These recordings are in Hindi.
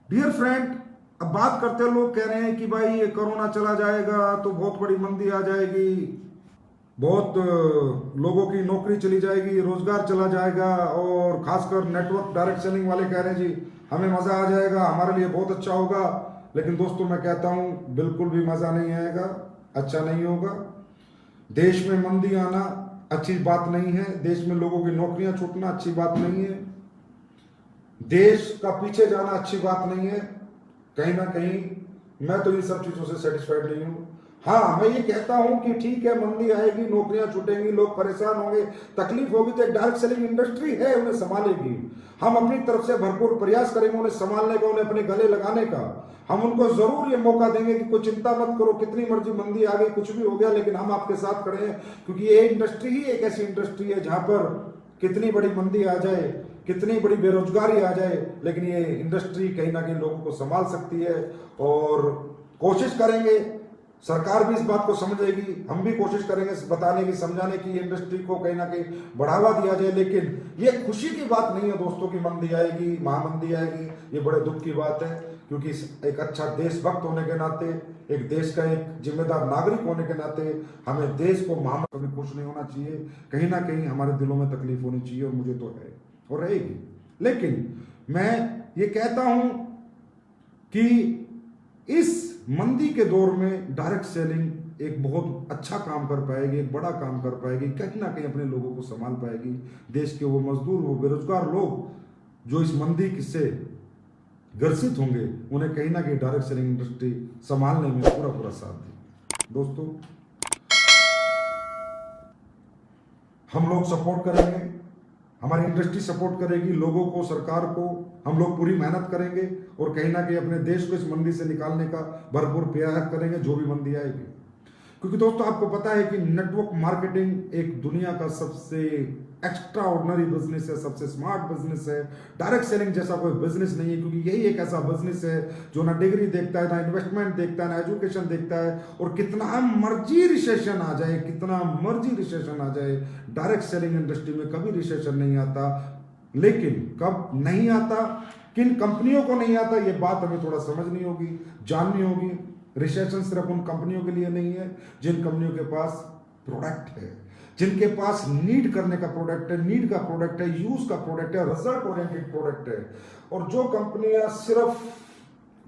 डियर फ्रेंड, अब बात करते हैं, लोग कह रहे हैं कि भाई ये कोरोना चला जाएगा तो बहुत बड़ी मंदी आ जाएगी, बहुत लोगों की नौकरी चली जाएगी, रोजगार चला जाएगा। और खासकर नेटवर्क डायरेक्ट सेलिंग वाले कह रहे हैं जी हमें मजा आ जाएगा, हमारे लिए बहुत अच्छा होगा। लेकिन दोस्तों मैं कहता हूं बिल्कुल भी मजा नहीं आएगा, अच्छा नहीं होगा। देश में मंदी आना अच्छी बात नहीं है, देश में लोगों की नौकरियां छूटना अच्छी बात नहीं है, देश का पीछे जाना अच्छी बात नहीं है। कहीं ना कहीं मैं तो इन सब चीजों से सेटिस्फाइड नहीं हूं। हाँ, मैं ये कहता हूं कि ठीक है, मंदी आएगी, नौकरियां छूटेंगी, लोग परेशान होंगे, तकलीफ होगी, तो एक डायरेक्ट सेलिंग इंडस्ट्री है, उन्हें संभालेगी। हम अपनी तरफ से भरपूर प्रयास करेंगे उन्हें संभालने का, उन्हें अपने गले लगाने का। हम उनको जरूर ये मौका देंगे कि कोई चिंता मत करो, कितनी मर्जी मंदी आ गई, कुछ भी हो गया, लेकिन हम आपके साथ खड़े हैं। क्योंकि ये इंडस्ट्री ही एक ऐसी इंडस्ट्री है जहां पर कितनी बड़ी मंदी आ जाए, कितनी बड़ी बेरोजगारी आ जाए, लेकिन ये इंडस्ट्री कहीं ना कहीं लोगों को संभाल सकती है। और कोशिश करेंगे, सरकार भी इस बात को समझेगी, हम भी कोशिश करेंगे बताने की, समझाने की, इंडस्ट्री को कहीं ना कहीं बढ़ावा दिया जाए। लेकिन ये खुशी की बात नहीं है दोस्तों की मंदी आएगी, महामंदी आएगी, ये बड़े दुख की बात है। क्योंकि एक अच्छा देशभक्त होने के नाते, एक देश का एक जिम्मेदार नागरिक होने के नाते हमें देश को महामंदी कभी खुश नहीं होना चाहिए। कहीं ना कहीं हमारे दिलों में तकलीफ होनी चाहिए, और मुझे तो है और रहेगी। लेकिन मैं ये कहता हूं कि इस मंदी के दौर में डायरेक्ट सेलिंग एक बहुत अच्छा काम कर पाएगी, एक बड़ा काम कर पाएगी, कहीं ना कहीं अपने लोगों को संभाल पाएगी। देश के वो मजदूर, वो बेरोजगार लोग जो इस मंदी से ग्रसित होंगे, उन्हें कहीं ना कहीं डायरेक्ट सेलिंग इंडस्ट्री संभालने में पूरा पूरा साथ देगी। दोस्तों, हम लोग सपोर्ट करेंगे, हमारी इंडस्ट्री सपोर्ट करेगी, लोगों को, सरकार को। हम लोग पूरी मेहनत करेंगे और कहीं ना कहीं अपने देश को इस मंदी से निकालने का भरपूर प्रयास करेंगे, जो भी मंदी आएगी। क्योंकि दोस्तों आपको पता है कि नेटवर्क मार्केटिंग एक दुनिया का सबसे एक्स्ट्रा ऑर्डिनरी बिजनेस है, सबसे स्मार्ट बिजनेस है। डायरेक्ट सेलिंग जैसा कोई बिजनेस नहीं है, क्योंकि यही एक ऐसा बिजनेस है जो ना डिग्री देखता है, ना इन्वेस्टमेंट देखता है, ना एजुकेशन देखता है। और कितना मर्जी रिसेशन आ जाए, कितना मर्जी रिसेशन आ जाए, डायरेक्ट सेलिंग इंडस्ट्री में कभी रिसेशन नहीं आता। लेकिन कब नहीं आता, किन कंपनियों को नहीं आता, ये बात हमें थोड़ा समझनी होगी, जाननी होगी। रिसेशन सिर्फ उन कंपनियों के लिए नहीं है जिन कंपनियों के पास प्रोडक्ट है, जिनके पास नीड करने का प्रोडक्ट है, नीड का प्रोडक्ट है, यूज का प्रोडक्ट है, रिजल्ट ओरिएंटेड प्रोडक्ट है। और जो कंपनियां सिर्फ,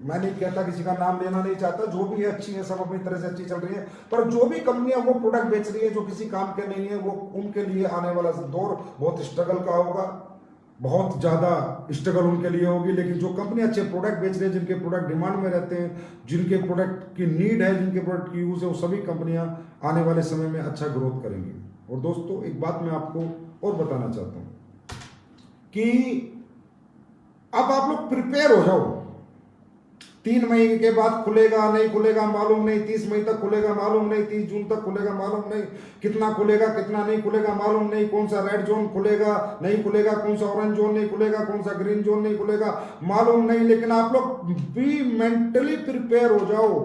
मैं नहीं कहता, किसी का नाम लेना नहीं चाहता, जो भी है अच्छी है, सब अपनी तरह से अच्छी चल रही है, पर जो भी कंपनियां वो प्रोडक्ट बेच रही है जो किसी काम के नहीं है, वो उनके लिए आने वाला दौर बहुत स्ट्रगल का होगा, बहुत ज़्यादा स्ट्रगल उनके लिए होगी। लेकिन जो कंपनी अच्छे प्रोडक्ट बेच रहे हैं, जिनके प्रोडक्ट डिमांड में रहते हैं, जिनके प्रोडक्ट की नीड है, जिनके प्रोडक्ट की यूज़ है, वो सभी कंपनियां आने वाले समय में अच्छा ग्रोथ करेंगी। और दोस्तों एक बात मैं आपको और बताना चाहता हूं कि अब आप लोग प्रिपेयर हो जाओ। 3 महीने के बाद खुलेगा नहीं खुलेगा मालूम नहीं, 30 मई तक खुलेगा मालूम नहीं, 30 जून तक खुलेगा मालूम नहीं, कितना खुलेगा कितना नहीं खुलेगा मालूम नहीं, कौन सा रेड जोन खुलेगा नहीं खुलेगा, कौन सा ऑरेंज जोन नहीं खुलेगा, कौन सा ग्रीन जोन नहीं खुलेगा मालूम नहीं। लेकिन आप लोग भी मेंटली प्रिपेयर हो जाओ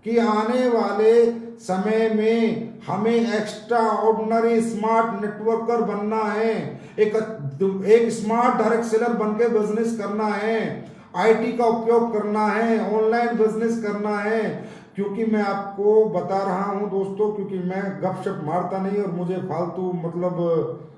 कि आने वाले समय में हमें एक्स्ट्रा ऑर्डिनरी स्मार्ट नेटवर्कर बनना है, एक स्मार्ट डायरेक्ट सेलर बनके बिजनेस करना है, आईटी का उपयोग करना है, ऑनलाइन बिजनेस करना है। क्योंकि मैं आपको बता रहा हूं दोस्तों, क्योंकि मैं गपशप मारता नहीं और मुझे फालतू मतलब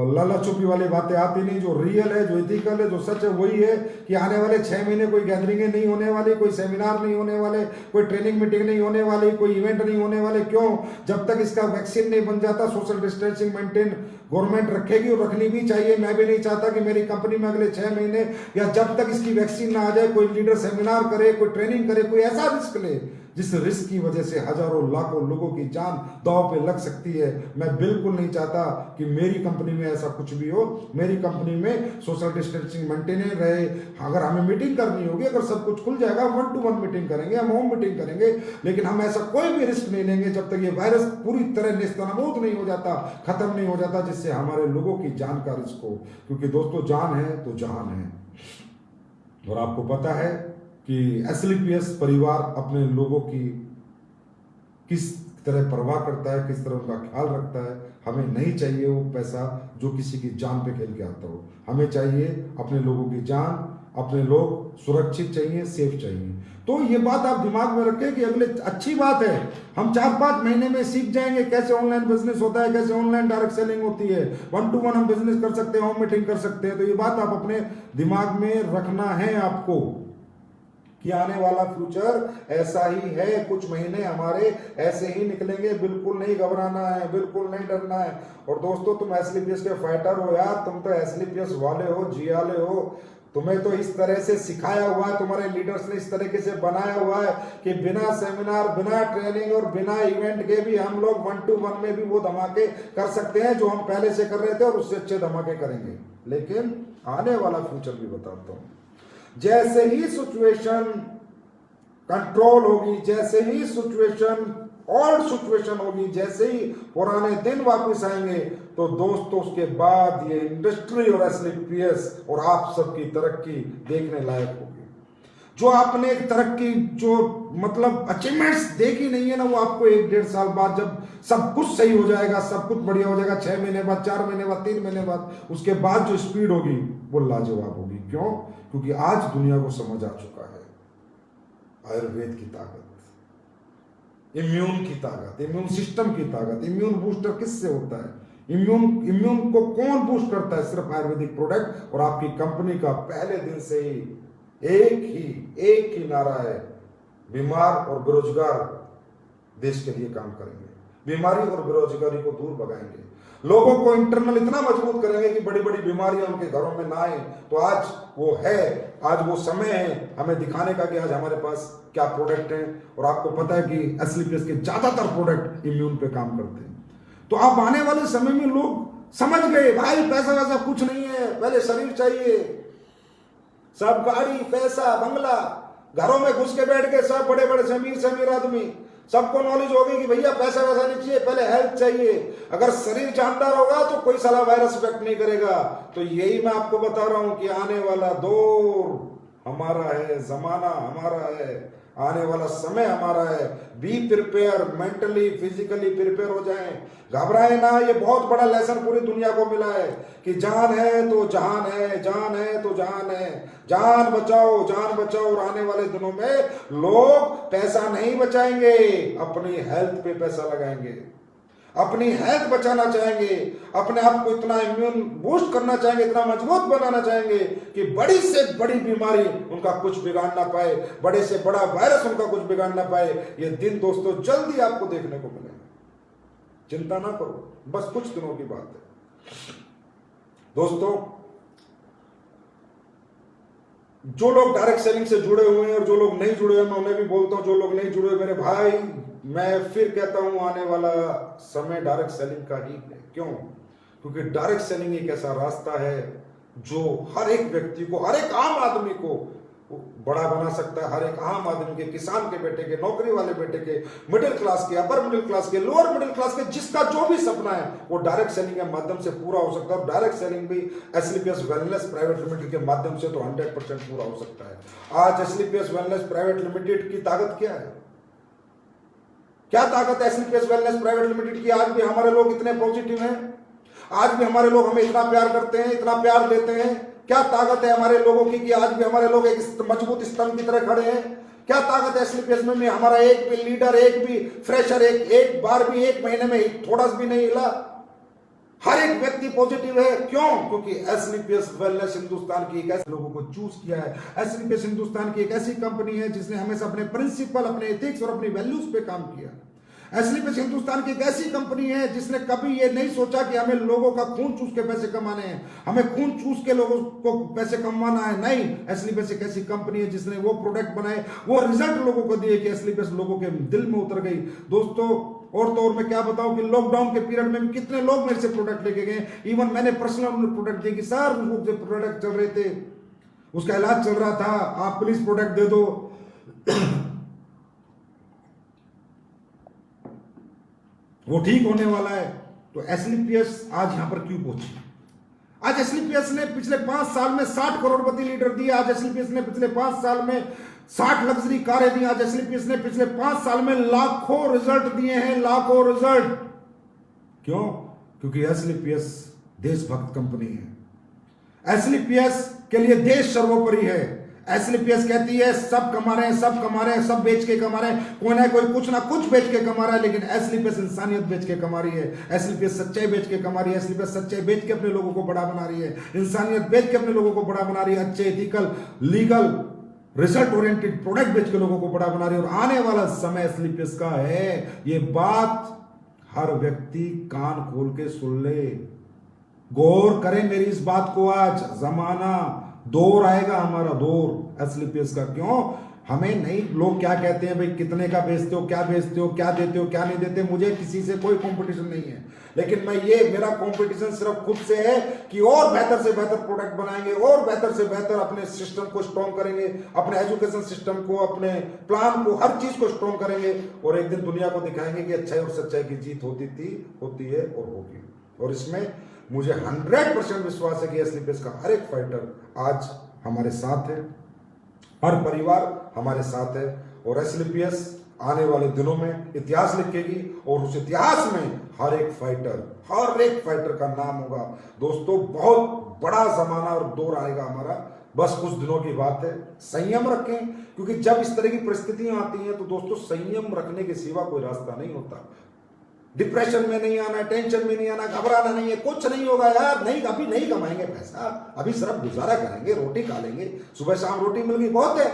लाला छुपी वाली बातें आती नहीं। जो रियल है, जो इथिकल है, जो सच है, वही है कि आने वाले 6 महीने कोई गैदरिंगें नहीं होने वाली, कोई सेमिनार नहीं होने वाले, कोई ट्रेनिंग मीटिंग नहीं होने वाली, कोई इवेंट नहीं होने वाले। क्यों? जब तक इसका वैक्सीन नहीं बन जाता, सोशल डिस्टेंसिंग मेंटेन गवर्नमेंट रखेगी और रखनी भी चाहिए। मैं भी नहीं चाहता कि मेरी कंपनी में अगले 6 महीने या जब तक इसकी वैक्सीन ना आ जाए कोई लीडर सेमिनार करे, कोई ट्रेनिंग करे, कोई ऐसा रिस्क ले जिस रिस्क की वजह से हजारों लाखों लोगों की जान दांव पे लग सकती है। मैं बिल्कुल नहीं चाहता कि मेरी कंपनी में ऐसा कुछ भी हो। मेरी कंपनी में सोशल डिस्टेंसिंग मेंटेन रहे। अगर हमें मीटिंग करनी होगी, अगर सब कुछ खुल जाएगा, 1-to-1 मीटिंग करेंगे, हम होम मीटिंग करेंगे, लेकिन हम ऐसा कोई भी रिस्क नहीं लेंगे जब तक ये वायरस पूरी तरह नेस्तनाबूद नहीं हो जाता, खत्म नहीं हो जाता, जिससे हमारे लोगों की जान का रिस्क हो। क्योंकि दोस्तों जान है तो जहान है। और आपको पता है कि एसलीपीएस परिवार अपने लोगों की किस तरह परवाह करता है, किस तरह उनका ख्याल रखता है। हमें नहीं चाहिए वो पैसा जो किसी की जान पे खेल के आता हो। हमें चाहिए अपने लोगों की जान, अपने लोग सुरक्षित चाहिए, सेफ चाहिए। तो ये बात आप दिमाग में रखें कि अगले, अच्छी बात है, हम 4-5 महीने में सीख जाएंगे कैसे ऑनलाइन बिजनेस होता है, कैसे ऑनलाइन डायरेक्ट सेलिंग होती है, 1 to 1 हम बिजनेस कर सकते हैं, होम मीटिंग कर सकते हैं। तो ये बात आप अपने दिमाग में रखना है आपको कि आने वाला फ्यूचर ऐसा ही है। कुछ महीने हमारे ऐसे ही निकलेंगे, बिल्कुल नहीं घबराना है, बिल्कुल नहीं डरना है। और दोस्तों, तुम एसलीपीएस के फाइटर हो यार, तुम तो एसलीपीएस वाले हो, जियाले हो। तुम्हें तो इस तरह से सिखाया हुआ है, तुम्हारे लीडर्स ने इस तरीके से बनाया हुआ है कि बिना सेमिनार, बिना ट्रेनिंग और बिना इवेंट के भी हम लोग 1 to 1 में भी वो धमाके कर सकते हैं जो हम पहले से कर रहे थे, और उससे अच्छे धमाके करेंगे। लेकिन आने वाला फ्यूचर भी बताता हूं, जैसे ही सिचुएशन कंट्रोल होगी, जैसे ही सिचुएशन और सिचुएशन होगी, जैसे ही पुराने दिन वापस आएंगे, तो दोस्तों उसके बाद ये इंडस्ट्री और एसलीपीएस और आप सबकी तरक्की देखने लायक होगी। जो आपने एक तरक्की, जो मतलब अचीवमेंट्स देखी नहीं है ना, वो आपको 1-1.5 साल बाद, जब सब कुछ सही हो जाएगा, सब कुछ बढ़िया हो जाएगा, 6 महीने बाद, 4 महीने बाद, 3 महीने बाद, उसके बाद जो स्पीड होगी वो लाजवाब होगी। क्यों? क्योंकि आज दुनिया को समझ आ चुका है आयुर्वेद की ताकत, इम्यून की ताकत, इम्यून सिस्टम की ताकत। इम्यून बूस्टर किससे होता है? इम्यून को कौन बूस्ट करता है? सिर्फ आयुर्वेदिक प्रोडक्ट। और आपकी कंपनी का पहले दिन से ही एक ही नारा है, बीमार और बेरोजगार देश के लिए काम करेंगे, बीमारी और बेरोजगारी को दूर भगाएंगे, लोगों को इंटरनल इतना मजबूत करेंगे कि बड़ी बड़ी बीमारियां उनके घरों में ना आए। तो आज वो है, आज वो समय है हमें दिखाने का कि आज हमारे पास क्या प्रोडक्ट है। और आपको पता है कि एसलीपीएस के ज्यादातर प्रोडक्ट इम्यून पे काम करते हैं। तो आप आने वाले समय में लोग समझ गए, भाई पैसा वैसा कुछ नहीं है, पहले शरीर चाहिए। सब गाड़ी, पैसा, बंगला, घरों में घुस के बैठ के सब बड़े बड़े अमीर आदमी, सबको नॉलेज होगी कि भैया पैसा वैसा नहीं चाहिए, पहले हेल्थ चाहिए। अगर शरीर जानदार होगा तो कोई साला वायरस इफेक्ट नहीं करेगा। तो यही मैं आपको बता रहा हूं कि आने वाला दौर हमारा है, जमाना हमारा है, आने वाला समय हमारा है। Be prepare, mentally physically prepare हो जाएं, घबराए ना। ये बहुत बड़ा लेसन पूरी दुनिया को मिला है कि जान है तो जहान है, जान है तो जहान है, जान बचाओ, जान बचाओ। और आने वाले दिनों में लोग पैसा नहीं बचाएंगे, अपनी हेल्थ पे पैसा लगाएंगे, अपनी हेल्थ बचाना चाहेंगे, अपने आप को इतना इम्यून बूस्ट करना चाहेंगे, इतना मजबूत बनाना चाहेंगे कि बड़ी से बड़ी बीमारी उनका कुछ बिगाड़ ना पाए, बड़े से बड़ा वायरस उनका कुछ बिगाड़ ना पाए। ये दिन दोस्तों जल्दी आपको देखने को मिलेगा, चिंता ना करो, बस कुछ दिनों की बात है। दोस्तों, जो लोग डायरेक्ट सेलिंग से जुड़े हुए हैं और जो लोग नहीं जुड़े हैं, मैं उन्हें भी बोलता हूं, जो लोग नहीं जुड़े मेरे भाई, मैं फिर कहता हूं, आने वाला समय डायरेक्ट सेलिंग का ही है। क्यों? क्योंकि डायरेक्ट सेलिंग एक ऐसा रास्ता है जो हर एक व्यक्ति को, हर एक आम आदमी को बड़ा बना सकता है। हर एक आम आदमी के, किसान के बेटे के, नौकरी वाले बेटे के, मिडिल क्लास के, अपर मिडिल क्लास के, लोअर मिडिल क्लास के, जिसका जो भी सपना है वो डायरेक्ट सेलिंग के माध्यम से पूरा हो सकता है। और डायरेक्ट सेलिंग भी एसलीपीएस वेलनेस प्राइवेट लिमिटेड के माध्यम से तो 100% पूरा हो सकता है। आज एसलीपीएस वेलनेस प्राइवेट लिमिटेड की ताकत क्या है? क्या ताकत है एसलीपीएस वेलनेस प्राइवेट लिमिटेड की? आज भी हमारे लोग इतने पॉजिटिव हैं, आज भी हमारे लोग हमें इतना प्यार करते हैं, इतना प्यार देते हैं। क्या ताकत है हमारे लोगों की कि आज भी हमारे लोग एक मजबूत स्तंभ की तरह खड़े हैं? क्या ताकत है एसलीपीएस में भी? हमारा एक भी लीडर, एक भी फ्रेशर एक बार भी 1 महीने में थोड़ा सा भी नहीं हिला। हर एक व्यक्ति पॉजिटिव है। क्यों? क्योंकि एसलीपीएस वेलनेस हिंदुस्तान की एक ऐसे लोगों को चूज किया है। एसलीपीएस हिंदुस्तान की एक ऐसी कंपनी है जिसने हमेशा अपने प्रिंसिपल, अपने एथिक्स और अपनी वैल्यूज पे काम किया। एसलीपीएस हिंदुस्तान की एक ऐसी कंपनी है जिसने कभी ये नहीं सोचा कि हमें लोगों का खून चूस के पैसे कमाने हैं, हमें खून चूस के लोगों को पैसे कमाना है। नहीं, एसलीपीएस एक ऐसी कंपनी है जिसने वो प्रोडक्ट बनाए, वो रिजल्ट लोगों को दिए कि एसलीपीएस लोगों के दिल में उतर गई। दोस्तों, और तो और मैं क्या बताऊं कि लॉकडाउन के पीरियड में कितने लोग मेरे से प्रोडक्ट लेके गए। इवन मैंने पर्सनल प्रोडक्ट दिए कि सर वो जो प्रोडक्ट चल रहे थे, उसका इलाज चल रहा था, आप प्लीज प्रोडक्ट दे दो। वो ठीक होने वाला है। तो एसलीपीएस आज यहां पर क्यों पहुंची? आज एसलीपीएस ने पिछले 5 साल में 60 करोड़पति लीडर दिए। आज एसलीपीएस ने पिछले 5 साल में 60 लग्जरी कारें दी। आज एसलीपीएस ने पिछले 5 साल में लाखों रिजल्ट दिए हैं, लाखों रिजल्ट। क्यों? क्योंकि एसलीपीएस देशभक्त कंपनी है। एसलीपीएस के लिए देश सर्वोपरि है। एसएलपीएस कहती है सब कमा रहे हैं, सब कमा रहे हैं, सब बेच के कमा रहे हैं, कोई ना कोई कुछ ना कुछ बेच के कमा रहा है, लेकिन एसएलपीएस इंसानियत बेच के कमा रही है, एसएलपीएस सच्चाई बेच के कमा रही है, एसएलपीएस सच्चाई बेच के अपने लोगों को बड़ा बना रही है, इंसानियत बेच के अपने लोगों को बड़ा बना रही है, अच्छे ethical legal result oriented product बेच के लोगों को बड़ा बना रही है। और आने वाला समय एसएलपीएस का है, ये बात हर व्यक्ति कान खोल के सुन ले, गौर करें मेरी इस बात को। आज जमाना दौर आएगा, हमारा दौर एसएलपीएस का। क्यों? हमें नहीं, लोग क्या कहते हैं भाई कितने का बेचते हो, क्या बेचते हो, क्या देते हो, क्या नहीं देते, मुझे किसी से कोई कंपटीशन नहीं है, लेकिन मैं ये मेरा कंपटीशन सिर्फ खुद से है कि और बेहतर से बेहतर प्रोडक्ट बनाएंगे, और बेहतर से बेहतर अपने सिस्टम को स्ट्रॉन्ग करेंगे, अपने एजुकेशन सिस्टम को, अपने प्लान को, हर चीज को स्ट्रॉन्ग करेंगे, और एक दिन दुनिया को दिखाएंगे कि अच्छाई और सच्चाई की जीत होती थी, होती है और होगी। और इसमें मुझे 100% विश्वास है कि एसएलपीएस का हर एक फाइटर आज हमारे साथ है, हर परिवार हमारे साथ है, और एसएलपीएस आने वाले दिनों में इतिहास लिखेगी, और उस इतिहास में हर एक फाइटर का नाम होगा। दोस्तों, बहुत बड़ा जमाना और दौर आएगा हमारा, बस कुछ दिनों की बात है। संयम रखें, क्योंकि जब इस तरह की परिस्थितियां आती हैं तो दोस्तों संयम रखने के सिवा कोई रास्ता नहीं होता। डिप्रेशन में नहीं आना, टेंशन में नहीं आना, घबराना नहीं है, कुछ नहीं होगा यार, नहीं अभी नहीं कमाएंगे पैसा, अभी सिर्फ गुजारा करेंगे, रोटी खा लेंगे, सुबह शाम रोटी मिल गई बहुत है,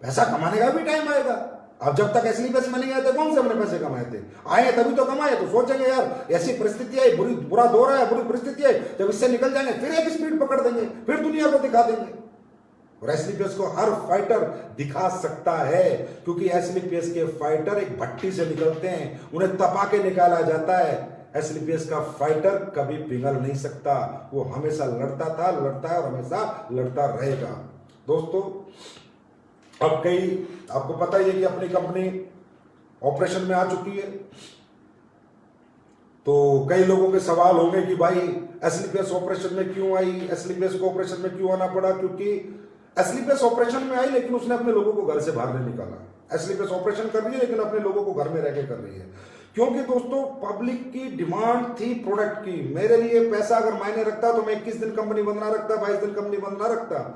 पैसा कमाने का भी टाइम आएगा। अब जब तक एसएलपीएस में नहीं आए थे कौन से हमने पैसे कमाए थे, आए तभी तो कमाए, तो सोचेंगे यार ऐसी परिस्थिति आई, बुरा दौर है, बुरी परिस्थिति है, जब इससे निकल जाएंगे फिर एक स्पीड पकड़ देंगे, फिर दुनिया को दिखा देंगे। और एसएलपीएस को हर फाइटर दिखा सकता है, क्योंकि एसएलपीएस के फाइटर एक भट्टी से निकलते हैं, उन्हें तपा के निकाला जाता है। एसएलपीएस का फाइटर कभी पिघल नहीं सकता, वो हमेशा लड़ता था, लड़ता है और हमेशा लड़ता रहेगा। दोस्तों, अब कई आपको पता ही है कि अपनी कंपनी ऑपरेशन में आ चुकी है, तो कई लोगों के सवाल होंगे कि भाई एसएलपीएस ऑपरेशन में क्यों आई, एसएलपीएस को ऑपरेशन में क्यों आना पड़ा। क्योंकि एसएलपीएस ऑपरेशन में आई लेकिन उसने अपने लोगों को घर से बाहर नहीं निकाला। एसएलपीएस ऑपरेशन कर रही है लेकिन अपने लोगों को घर में रहकर कर रही है, क्योंकि दोस्तों पब्लिक की डिमांड थी प्रोडक्ट की। मेरे लिए पैसा अगर मायने रखता तो मैं 21 दिन कंपनी बंद ना रखता, 22 दिन कंपनी बंद ना रखता।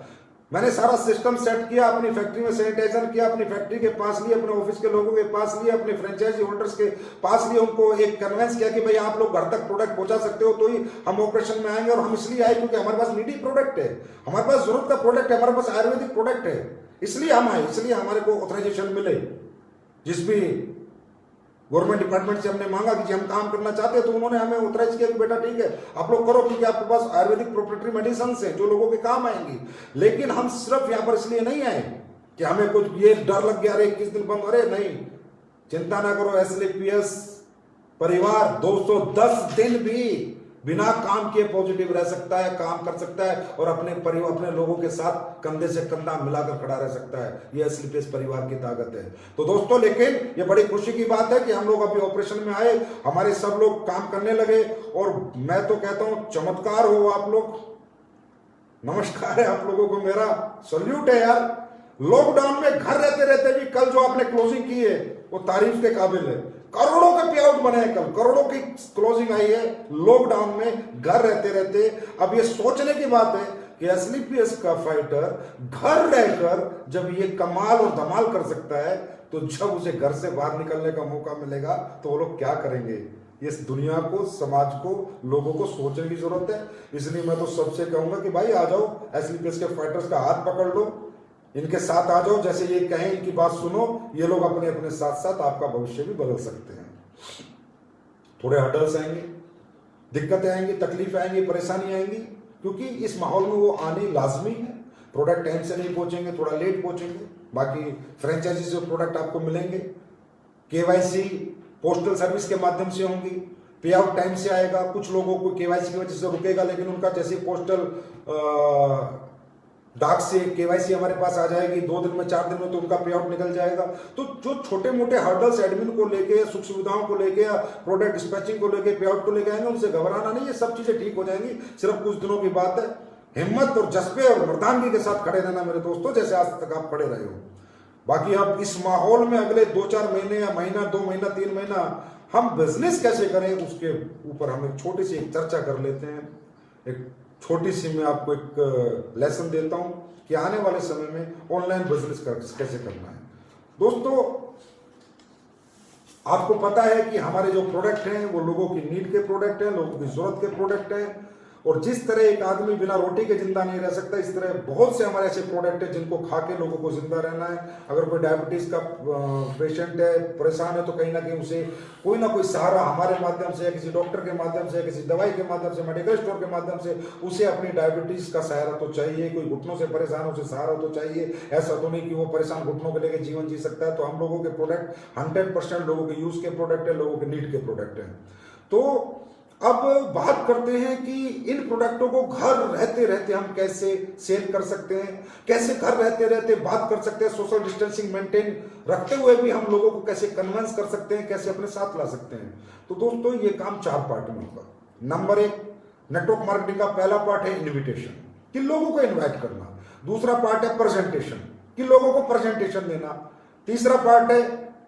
मैंने सारा सिस्टम सेट किया, अपनी फैक्ट्री में सैनिटाइजर किया, अपनी फैक्ट्री के पास लिए, अपने ऑफिस के लोगों के पास लिए, अपने फ्रेंचाइजी होल्डर्स के पास लिए, उनको एक कन्वेंस किया कि भाई आप लोग घर तक प्रोडक्ट पहुंचा सकते हो तो ही हम ऑपरेशन में आएंगे। और हम इसलिए आए क्योंकि हमारे पास नीडी प्रोडक्ट है, हमारे पास जरूरत का प्रोडक्ट है, हमारे पास आयुर्वेदिक प्रोडक्ट है, इसलिए हम आए, इसलिए हमारे को ऑथराइजेशन मिले। जिस भी गवर्नमेंट डिपार्टमेंट से हमने मांगा कि हम काम करना चाहते हैं तो उन्होंने हमें ऑथराइज किया कि बेटा ठीक है आप लोग करो, क्योंकि आपके पास आयुर्वेदिक प्रोप्राइटरी मेडिसिन है जो लोगों के काम आएंगी। लेकिन हम सिर्फ यहां पर इसलिए नहीं आए कि हमें कुछ ये डर लग गया, अरे 21 दिन बंद, अरे नहीं, चिंता ना करो। एसएलपीएस परिवार 210 दिन भी बिना काम किए पॉजिटिव रह सकता है, काम कर सकता है और अपने परिवार, अपने लोगों के साथ कंधे से कंधा मिलाकर खड़ा रह सकता है। ये एसएलपीएस परिवार की ताकत है। तो दोस्तों, लेकिन ये बड़ी खुशी की बात है कि हम लोग अभी ऑपरेशन में आए, हमारे सब लोग काम करने लगे, और मैं तो कहता हूं चमत्कार हो आप लोग, नमस्कार है आप लोगों को, मेरा सल्यूट है यार। लॉकडाउन में घर रहते रहते भी कल जो आपने क्लोजिंग की है वो तारीफ के काबिल है। करोड़ों के पे आउट बने हैं, कल करोड़ों की क्लोजिंग आई है लॉकडाउन में घर रहते रहते। अब ये सोचने की बात है कि एसएलपीएस का फाइटर घर रहकर जब ये कमाल और धमाल कर सकता है, तो जब उसे घर से बाहर निकलने का मौका मिलेगा तो वो लोग क्या करेंगे। इस दुनिया को, समाज को, लोगों को सोचने की जरूरत है। इसलिए मैं तो सबसे कहूंगा कि भाई आ जाओ, एसएलपीएस के फाइटर्स का हाथ पकड़ लो, इनके साथ आ जाओ, जैसे ये कहें इनकी बात सुनो, ये लोग अपने अपने साथ साथ आपका भविष्य भी बदल सकते हैं। थोड़े हर्डल्स आएंगे, दिक्कतें आएंगी, तकलीफें आएंगी, परेशानी आएंगी, क्योंकि इस माहौल में वो आनी लाजमी है। प्रोडक्ट टाइम से नहीं पहुंचेंगे, थोड़ा लेट पहुंचेंगे, बाकी फ्रेंचाइजी से प्रोडक्ट आपको मिलेंगे। केवाईसी पोस्टल सर्विस के माध्यम से होंगी, पे आउट टाइम से आएगा। कुछ लोगों को केवाईसी की वजह से रुकेगा, लेकिन उनका जैसे पोस्टल डाक से केवाईसी हमारे पास आ जाएगी 2 दिन में, 4 दिन में, तो उनका पे आउट निकल जाएगा। तो जो छोटे मोटे हर्डल्स एडमिन को लेके, सुख सुविधाओं को लेके, प्रोडक्ट डिस्पैचिंग को लेके, पे आउट को लेके आएंगे, उनसे घबराना नहीं है, सब चीजें ठीक हो जाएंगी, सिर्फ कुछ दिनों की बात है। हिम्मत और जज्बे और मर्दानगी के साथ खड़े रहना मेरे दोस्तों, जैसे आज तक आप खड़े रहे हो। बाकी अब इस माहौल में अगले 2-4 महीने या महीना, 2 महीना, 3 महीना हम बिजनेस कैसे करें, उसके ऊपर हम एक छोटी सी चर्चा कर लेते हैं। एक छोटी सी मैं आपको एक लेसन देता हूं कि आने वाले समय में ऑनलाइन बिजनेस कैसे करना है। दोस्तों, आपको पता है कि हमारे जो प्रोडक्ट हैं वो लोगों की नीड के प्रोडक्ट हैं, लोगों की जरूरत के प्रोडक्ट हैं। और जिस तरह एक आदमी बिना रोटी के जिंदा नहीं रह सकता, इस तरह बहुत से हमारे ऐसे प्रोडक्ट हैं जिनको खा के लोगों को जिंदा रहना है। अगर कोई डायबिटीज का पेशेंट है, परेशान है, तो कहीं ना कहीं उसे कोई ना कोई सहारा हमारे माध्यम से या किसी डॉक्टर के माध्यम से या किसी दवाई के माध्यम से, मेडिकल स्टोर के माध्यम से उसे अपनी डायबिटीज का सहारा तो चाहिए। कोई घुटनों से परेशान हो, उसे सहारा तो चाहिए। ऐसा तो नहीं कि वो परेशान घुटनों को लेकर जीवन जी सकता है। तो हम लोगों के प्रोडक्ट 100% लोगों के यूज के प्रोडक्ट है, लोगों के नीड के प्रोडक्ट है। तो अब बात करते हैं कि इन प्रोडक्टों को घर रहते रहते हम कैसे सेल कर सकते हैं, कैसे घर रहते रहते बात कर सकते हैं, सोशल डिस्टेंसिंग मेंटेन रखते हुए भी हम लोगों को कैसे कन्विंस कर सकते हैं, कैसे अपने साथ ला सकते हैं। तो दोस्तों, ये काम 4 पार्ट में होगा। नंबर 1, नेटवर्क मार्केटिंग का पहला पार्ट है इन्विटेशन, कि लोगों को इन्वाइट करना। दूसरा पार्ट है प्रेजेंटेशन, कि लोगों को प्रेजेंटेशन देना। तीसरा पार्ट है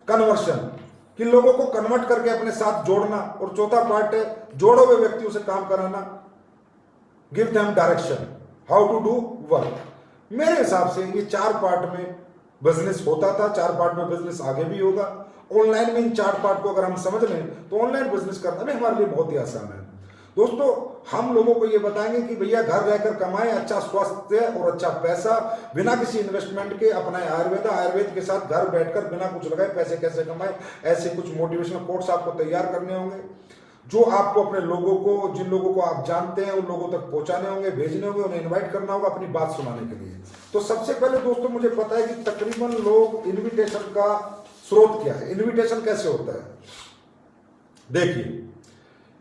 कन्वर्शन, कि लोगों को कन्वर्ट करके अपने साथ जोड़ना। और चौथा पार्ट है जोड़े हुए व्यक्तियों से काम कराना, give them direction how to do work. मेरे हिसाब से ये 4 पार्ट में बिजनेस होता था, 4 पार्ट में बिजनेस आगे भी होगा। ऑनलाइन में इन 4 पार्ट को अगर हम समझ लें तो ऑनलाइन बिजनेस करना भी हमारे लिए बहुत ही आसान है। दोस्तों, हम लोगों को ये बताएंगे कि भैया घर रहकर कमाएं, अच्छा स्वास्थ्य और अच्छा पैसा बिना किसी इन्वेस्टमेंट के अपनाएं आयुर्वेद के साथ घर बैठकर बिना कुछ लगाए पैसे कैसे कमाएं। ऐसे कुछ मोटिवेशनल कोट्स आपको तैयार करने होंगे जो आपको अपने लोगों को, जिन लोगों को आप जानते हैं उन लोगों तक पहुंचाने होंगे, भेजने होंगे, उन्हें इन्वाइट करना होगा अपनी बात सुनाने के लिए। तो सबसे पहले दोस्तों, मुझे पता है कि तकरीबन लोग इन्विटेशन का स्रोत क्या है, इन्विटेशन कैसे होता है। देखिए,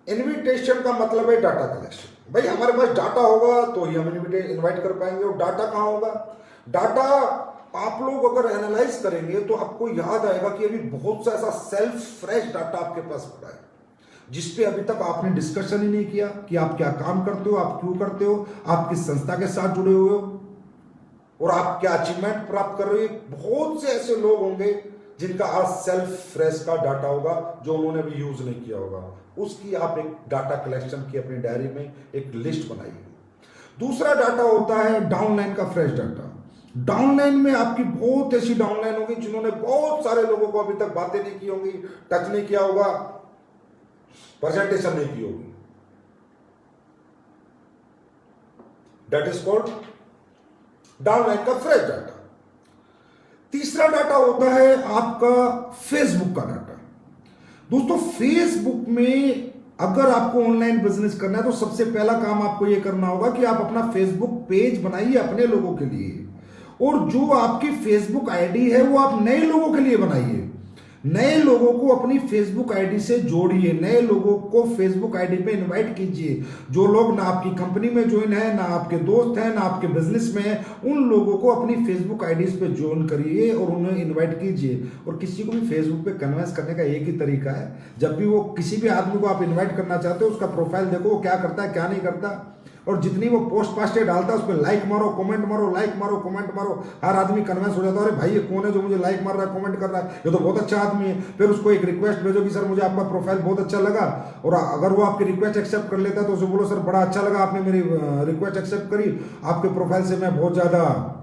इन्विटेशन का मतलब है डाटा कलेक्शन। भाई हमारे पास डाटा होगा तो ही हम इन्वाइट कर पाएंगे। और डाटा कहाँ होगा? डाटा आप लोग अगर एनालाइज करेंगे तो आपको याद आएगा कि अभी बहुत सा ऐसा सेल्फ फ्रेश डाटा आपके पास पड़ा है जिसपे अभी तक आपने डिस्कशन ही नहीं किया कि आप क्या काम करते हो, आप क्यों करते हो, आप किस संस्था के साथ जुड़े हुए हो और आप क्या अचीवमेंट प्राप्त कर रहे हो। बहुत से ऐसे लोग होंगे जिनका आज सेल्फ फ्रेश का डाटा होगा जो उन्होंने भी यूज नहीं किया होगा। उसकी आप एक डाटा कलेक्शन की अपनी डायरी में एक लिस्ट बनाइए। दूसरा डाटा होता है डाउनलाइन का फ्रेश डाटा। डाउनलाइन में आपकी बहुत ऐसी डाउनलाइन होगी जिन्होंने बहुत सारे लोगों को अभी तक बातें नहीं की होंगी, टच नहीं किया होगा, प्रेजेंटेशन नहीं की होगी। दैट इज कॉल्ड डाउनलाइन का फ्रेश डाटा। तीसरा डाटा होता है आपका फेसबुक का डाटा। दोस्तों, फेसबुक में अगर आपको ऑनलाइन बिजनेस करना है तो सबसे पहला काम आपको यह करना होगा कि आप अपना फेसबुक पेज बनाइए अपने लोगों के लिए, और जो आपकी फेसबुक आईडी है वो आप नए लोगों के लिए बनाइए। नए लोगों को अपनी फेसबुक आईडी से जोड़िए, नए लोगों को फेसबुक आईडी पे इनवाइट कीजिए। जो लोग ना आपकी कंपनी में ज्वाइन है, ना आपके दोस्त हैं, ना आपके बिजनेस में है, उन लोगों को अपनी फेसबुक आईडीज पे ज्वाइन करिए और उन्हें इनवाइट कीजिए। और किसी को भी फेसबुक पे कन्विंस करने का एक ही तरीका है, जब भी वो किसी भी आदमी को आप इन्वाइट करना चाहते हो उसका प्रोफाइल देखो, वो क्या करता है क्या नहीं करता, और जितनी वो पोस्ट पास्टे डालता है उस पर लाइक मारो, कमेंट मारो, लाइक मारो, कमेंट मारो। हर आदमी कन्विंस हो जाता है, अरे भाई ये कौन है जो मुझे लाइक मार रहा है, कमेंट कर रहा है, ये तो बहुत अच्छा आदमी है। फिर उसको एक रिक्वेस्ट भेजो कि सर मुझे आपका प्रोफाइल बहुत अच्छा लगा, और अगर वो आपकी रिक्वेस्ट एक्सेप्ट कर लेता है तो उसे बोलो सर बड़ा अच्छा लगा, आपने मेरी रिक्वेस्ट एक्सेप्ट करी, आपके प्रोफाइल से मैं बहुत ज्यादा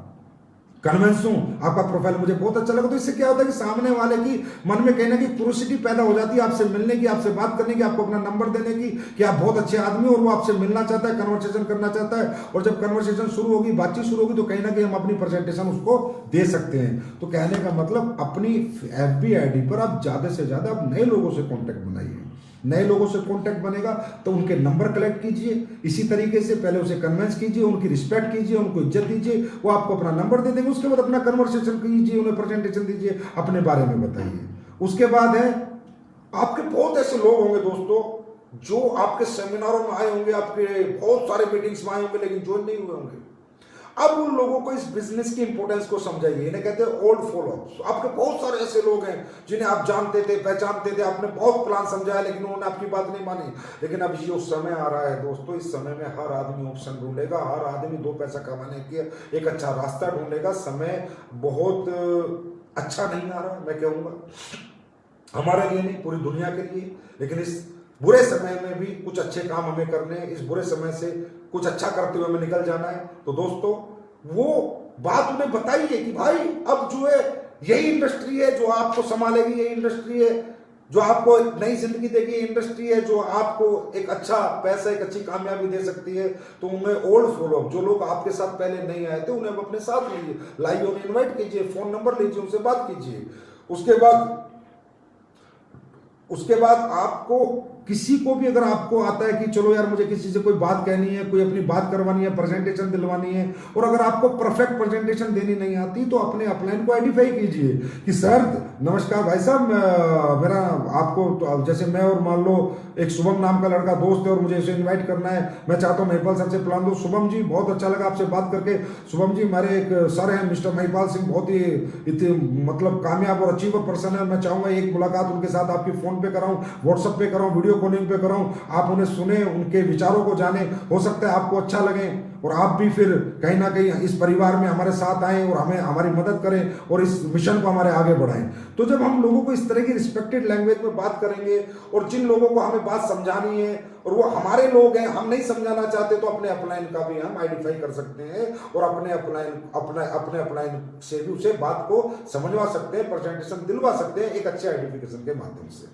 कन्विंस हूं, आपका प्रोफाइल मुझे बहुत अच्छा लगा। तो इससे क्या होता है कि सामने वाले की मन में कहीं ना कहीं क्यूरियोसिटी पैदा हो जाती है आपसे मिलने की, आपसे बात करने की, आपको अपना नंबर देने की, कि आप बहुत अच्छे आदमी हो, और वो आपसे मिलना चाहता है, कन्वर्सेशन करना चाहता है। और जब कन्वर्सेशन शुरू होगी, बातचीत शुरू होगी, तो कहीं ना कहीं हम अपनी प्रेजेंटेशन उसको दे सकते हैं। तो कहने का मतलब अपनी FB आईडी पर आप ज्यादा से ज्यादा आप नए लोगों से कॉन्टेक्ट बनाइए। नए लोगों से कांटेक्ट बनेगा तो उनके नंबर कलेक्ट कीजिए। इसी तरीके से पहले उसे कन्विंस कीजिए, उनकी रिस्पेक्ट कीजिए, उनको इज्जत दीजिए, वो आपको अपना नंबर दे देंगे। उसके बाद अपना कन्वर्सेशन कीजिए, उन्हें प्रेजेंटेशन दीजिए, अपने बारे में बताइए। उसके बाद है आपके बहुत ऐसे लोग होंगे दोस्तों जो आपके सेमिनारों में आए होंगे, आपके बहुत सारे मीटिंग्स में आए होंगे लेकिन ज्वाइन नहीं हुए होंगे। अब उन लोगों को इस बिजनेस की इंपॉर्टेंस को समझाइए। इन्हें कहते हैं ओल्ड फॉलोअर्स। आपके बहुत सारे ऐसे लोग हैं जिन्हें आप जानते थे, पहचानते थे, आपने बहुत प्लान समझाया लेकिन उन्होंने आपकी बात नहीं मानी। लेकिन अब ये समय आ रहा है दोस्तों, इस समय में हर आदमी ऑप्शन ढूंढेगा, हर आदमी 2 पैसा कमाने के एक अच्छा रास्ता ढूंढेगा। समय बहुत अच्छा नहीं आ रहा, मैं कहूँगा हमारे लिए नहीं, पूरी दुनिया के लिए। लेकिन इस बुरे समय में भी कुछ अच्छे काम हमें करने हैं। इस बुरे समय से कुछ अच्छा करते हुए हमें निकल जाना है। तो दोस्तों वो बात उन्हें बताइए कि भाई अब जो है यही इंडस्ट्री है जो आपको संभालेगी, यही इंडस्ट्री है जो आपको एक नई जिंदगी देगी, इंडस्ट्री है जो आपको एक अच्छा पैसा, एक अच्छी कामयाबी दे सकती है। तो उन्हें ओल्ड फॉलो, जो लोग आपके साथ पहले नहीं आए थे उन्हें अपने साथ लीजिए, लाइए, उन्हें इन्वाइट कीजिए, फोन नंबर लीजिए, उनसे बात कीजिए। उसके बाद आपको किसी को भी अगर आपको आता है कि चलो यार मुझे किसी से कोई बात कहनी है, कोई अपनी बात करवानी है, प्रेजेंटेशन दिलवानी है, और अगर आपको परफेक्ट प्रेजेंटेशन देनी नहीं आती तो अपने अपलाइन को आइडेंटिफाई कीजिए कि सर नमस्कार भाई साहब, मेरा आपको तो जैसे मैं और मान लो एक शुभम नाम का लड़का दोस्त है और मुझे इसे इन्वाइट करना है, मैं चाहता हूँ महिपाल सर से प्लान दो। शुभम जी बहुत अच्छा लगा आपसे बात करके। शुभम जी हमारे एक सर हैं मिस्टर महिपाल सिंह, बहुत ही मतलब कामयाब और अचीवर पर्सन है, मैं चाहूंगा एक मुलाकात उनके साथ आपकी फोन पे कराऊं, व्हाट्सएप पे कराऊं, वीडियो कॉलिंग पे कराऊं, आप उन्हें सुने, उनके विचारों को जाने, हो सकता है आपको अच्छा लगे और आप भी फिर कहीं ना कहीं इस परिवार में हमारे साथ आएं और हमें हमारी मदद करें और इस मिशन को हमारे आगे बढ़ाएं। तो जब हम लोगों को इस तरह की रिस्पेक्टेड लैंग्वेज में बात करेंगे और जिन लोगों को हमें बात समझानी है और वो हमारे लोग हैं, हम नहीं समझाना चाहते, तो अपने अपलाइन का भी हम आइडेंटिफाई कर सकते हैं और अपने अपलाइन से भी उसे बात को समझवा सकते हैं, प्रेजेंटेशन दिलवा सकते हैं एक अच्छे आइडेंटिफिकेशन के माध्यम से।